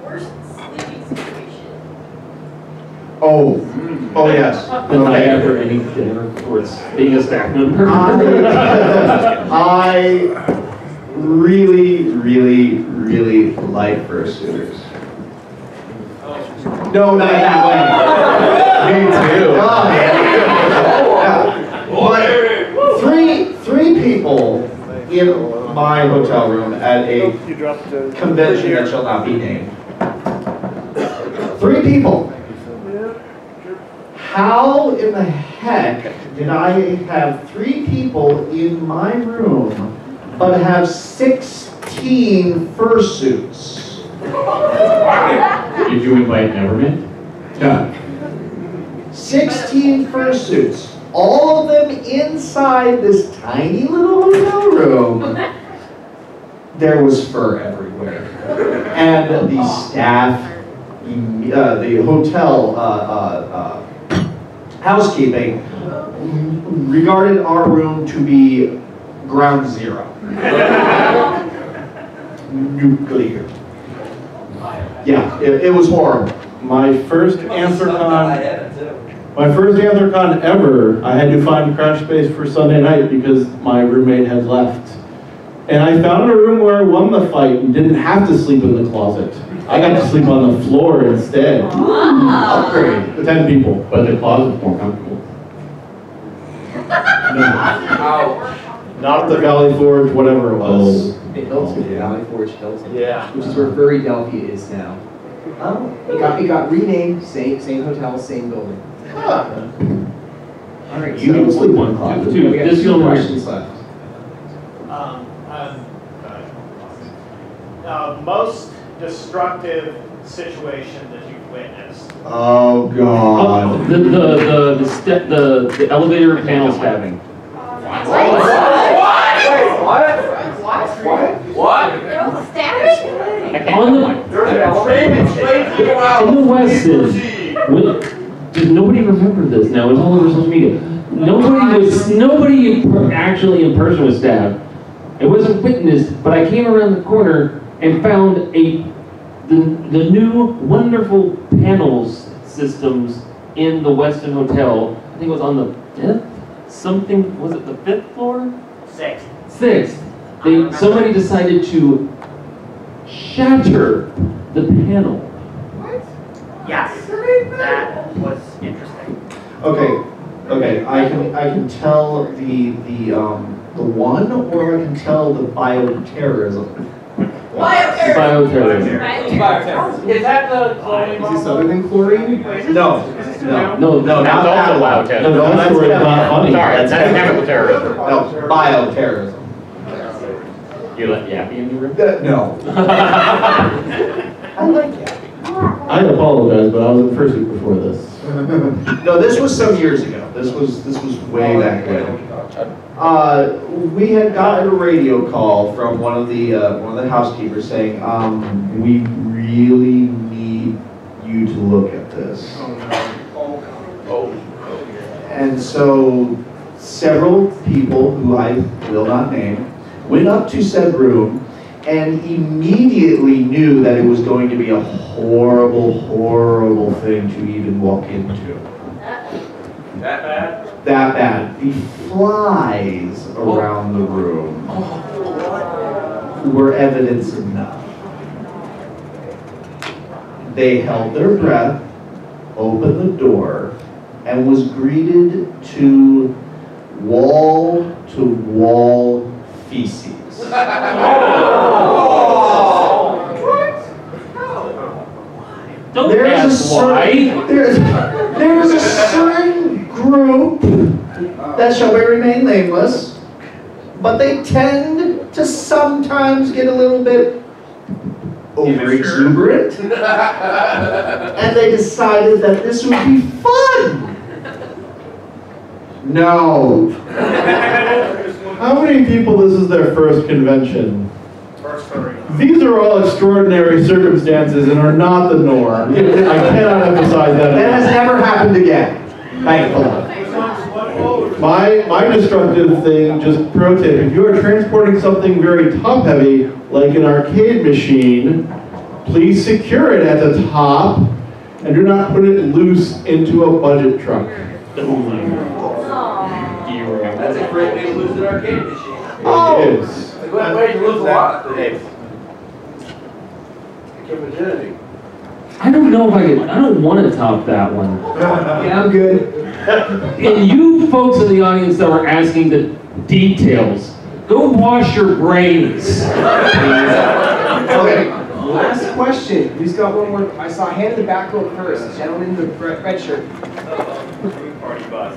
O: Worst sleeping situation.
K: Oh yes.
D: Did I ever any dinner towards being a staff member?
K: I really like fursuiters. No, not that way. Me too. But three people in my hotel room at a convention that shall not be named. 3 people. How in the heck did I have 3 people in my room but have 16 fursuits?
D: Did you invite Nevermind?
K: No. 16 fursuits. All of them inside this tiny little hotel room. There was fur everywhere. And the staff, the hotel housekeeping regarded our room to be ground zero. Nuclear. Yeah, it was horrible.
E: My first Anthrocon ever, I had to find crash space for Sunday night because my roommate had left. And I found a room where I won the fight and didn't have to sleep in the closet. I got to sleep on the floor instead. Upgrade. The 10 people.
D: But the closet's more comfortable.
E: Not the Valley Forge, whatever it was.
C: The Hilton, Valley Forge Hilton.
E: Yeah.
C: Which is where Philadelphia is now. Oh. It got renamed, same hotel, same building.
K: Huh.
C: All right,
K: You can sleep on closet.
C: We got 2 questions left.
N: Most destructive situation that you've witnessed.
K: Oh God.
D: The elevator panels having.
O: What? There was a static?
D: In the West End, does nobody remember this now? It's all over social media. Nobody actually in person was stabbed. It wasn't witnessed, but I came around the corner and found the new wonderful panels systems in the Westin Hotel. I think it was on the 5th? Something, was it the 5th floor?
Q: 6th.
D: 6th. Somebody decided to shatter the panel.
Q: What? Yes. That was interesting.
K: Okay. I can tell the one, or I can tell the bioterrorism.
D: Bioterrorism.
H: Is that the cloning?
C: Is this other than chlorine?
K: No,
B: That's also bioterrorism.
K: No, that's where it's not funny.
B: Sorry, that's chemical terrorism.
K: No, bioterrorism.
B: You let Yappy in the room?
K: No.
C: I like that.
E: I apologize, but I was in fursuit before this.
K: No, this was some years ago. This was way back when. We had gotten a radio call from one of the housekeepers saying, "We really need you to look at this." And so several people who I will not name went up to said room and immediately knew that it was going to be a horrible, horrible thing to even walk into.
J: That bad?
K: That bad. The flies around the room were evidence enough. They held their breath, opened the door, and was greeted to wall-to-wall feces.
D: Don't
K: There's
D: ask why.
K: There's a certain group that shall remain nameless, but they tend to sometimes get a little bit over-exuberant, and they decided that this would be fun. No.
E: How many people this is their first convention? These are all extraordinary circumstances and are not the norm. I cannot emphasize that.
K: That has never happened again. Thankfully.
E: My destructive thing, just pro tip, if you are transporting something very top heavy, like an arcade machine, please secure it at the top and do not put it loose into a budget truck.
H: That's a great way to lose an arcade machine.
K: Oh!
E: It is.
H: A good way to lose a lot.
D: I don't know if I can. I don't want to top that one.
C: Yeah, I'm good.
D: And you folks in the audience that were asking the details, go wash your brains.
C: Okay, last question. Who's got one more? I saw a hand in the back row first. Gentleman in the red shirt.
J: Party bus.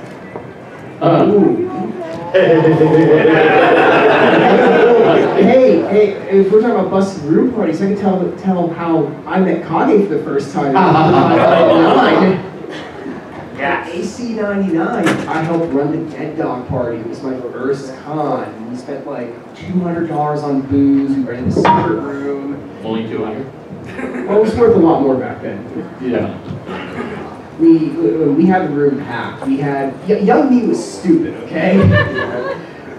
C: Hey, if we're talking about busted room parties, I can tell how I met Kage for the first time. Yeah, AC99. I helped run the Dead Dog party. It was my first con. We spent like $200 on booze. We rented a separate room.
B: Only 200?
C: Well, it was worth a lot more back then.
B: Yeah.
C: We had the room packed. We had, young me was stupid, okay?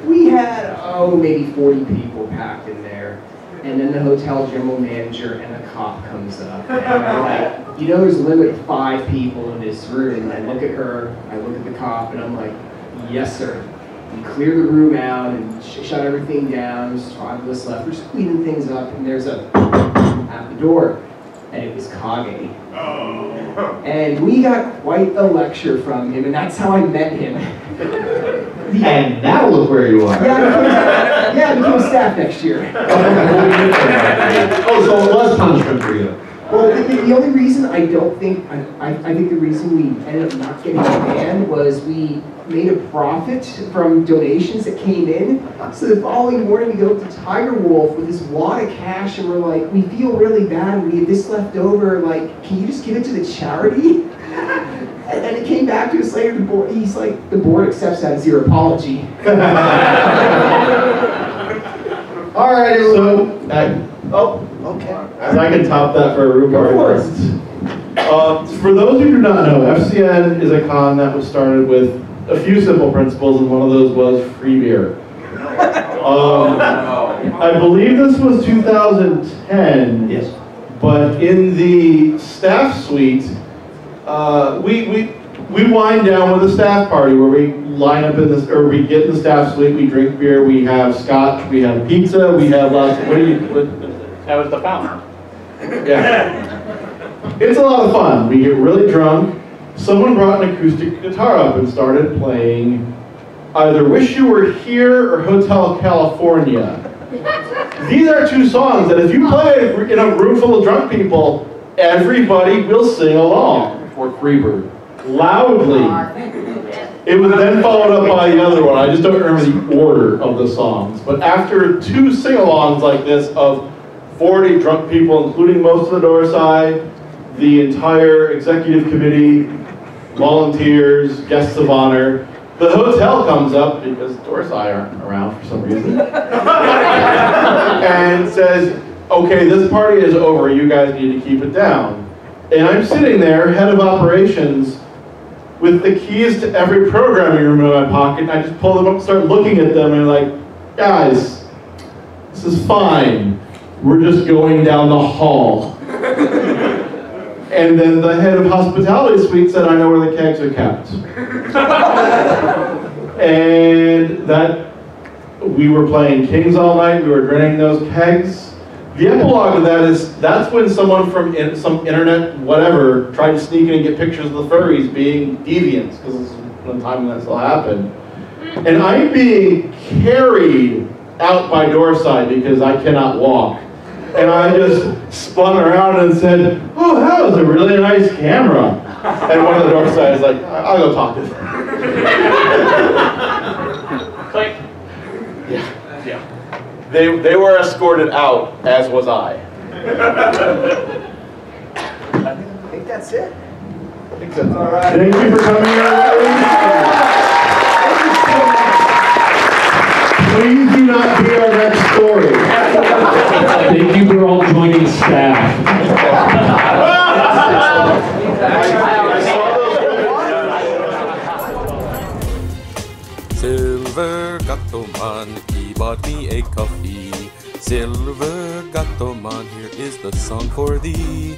C: We had, maybe 40 people packed in there. And then the hotel general manager and a cop comes up. And I'm like, there's a limit of 5 people in this room. And I look at her, I look at the cop, and I'm like, yes, sir. We clear the room out and shut everything down. There's 5 of us left. We're just cleaning things up, and there's a at the door. And it was Kage. And we got quite a lecture from him, and that's how I met him.
K: And now look where you are.
C: Yeah, I became staff next year.
K: Oh, so it was punishment for you.
C: Well, the only reason I don't think, I think the reason we ended up not getting banned was we made a profit from donations that came in. So the following morning we go up to Tiger Wolf with this wad of cash and we're like, we feel really bad, we have this left over, like, can you just give it to the charity? And then it came back to us later, the board, he's like, the board accepts that as your apology.
K: All right,
E: So,
K: okay.
E: as I can top that for a room party first. For those who do not know, FCN is a con that was started with a few simple principles, and one of those was free beer. I believe this was 2010.
K: Yes.
E: But in the staff suite, we wind down with a staff party where we line up in this, or we get in the staff suite, we drink beer, we have scotch, we have pizza, we have lots of,
B: That was the fountain.
E: Yeah. It's a lot of fun. We get really drunk. Someone brought an acoustic guitar up and started playing either Wish You Were Here or Hotel California. These are 2 songs that if you play in a room full of drunk people, everybody will sing along.
D: For Freebird.
E: Loudly. It was then followed up by the other one. I just don't remember the order of the songs. But after 2 sing-alongs like this of 40 drunk people, including most of the door side, the entire executive committee, volunteers, guests of honor. The hotel comes up, because Dorsey aren't around for some reason, and says, okay, this party is over, you guys need to keep it down. And I'm sitting there, head of operations, with the keys to every programming room in my pocket, and I just pull them up and start looking at them, and I'm like, guys, this is fine. We're just going down the hall. And then the head of hospitality suite said, I know where the kegs are kept. And that, we were playing Kings all night, we were draining those kegs. The epilogue of that is, that's when someone from some internet whatever tried to sneak in and get pictures of the furries being deviants, because this is the time when that still happened. And I'm being carried out by Dorsey because I cannot walk. And I just spun around and said, oh, that was a really nice camera. And one of the Dorsey is like, I'll go talk to them.
B: Click.
F: Yeah. They were escorted out, as was I.
C: I think that's it.
F: I think that's all right.
E: Thank you for coming. Please do not be our next story.
D: Thank you for all joining staff.
R: Silver Gattoman, he bought me a coffee. Silver Gattoman, here is the song for thee.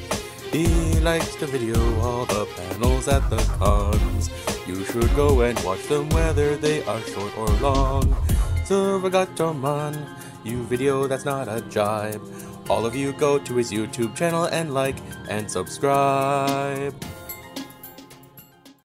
R: He likes to video all the panels at the cons. You should go and watch them whether they are short or long. Silver Gattoman, you video that's not a jibe. All of you go to his YouTube channel and like and subscribe.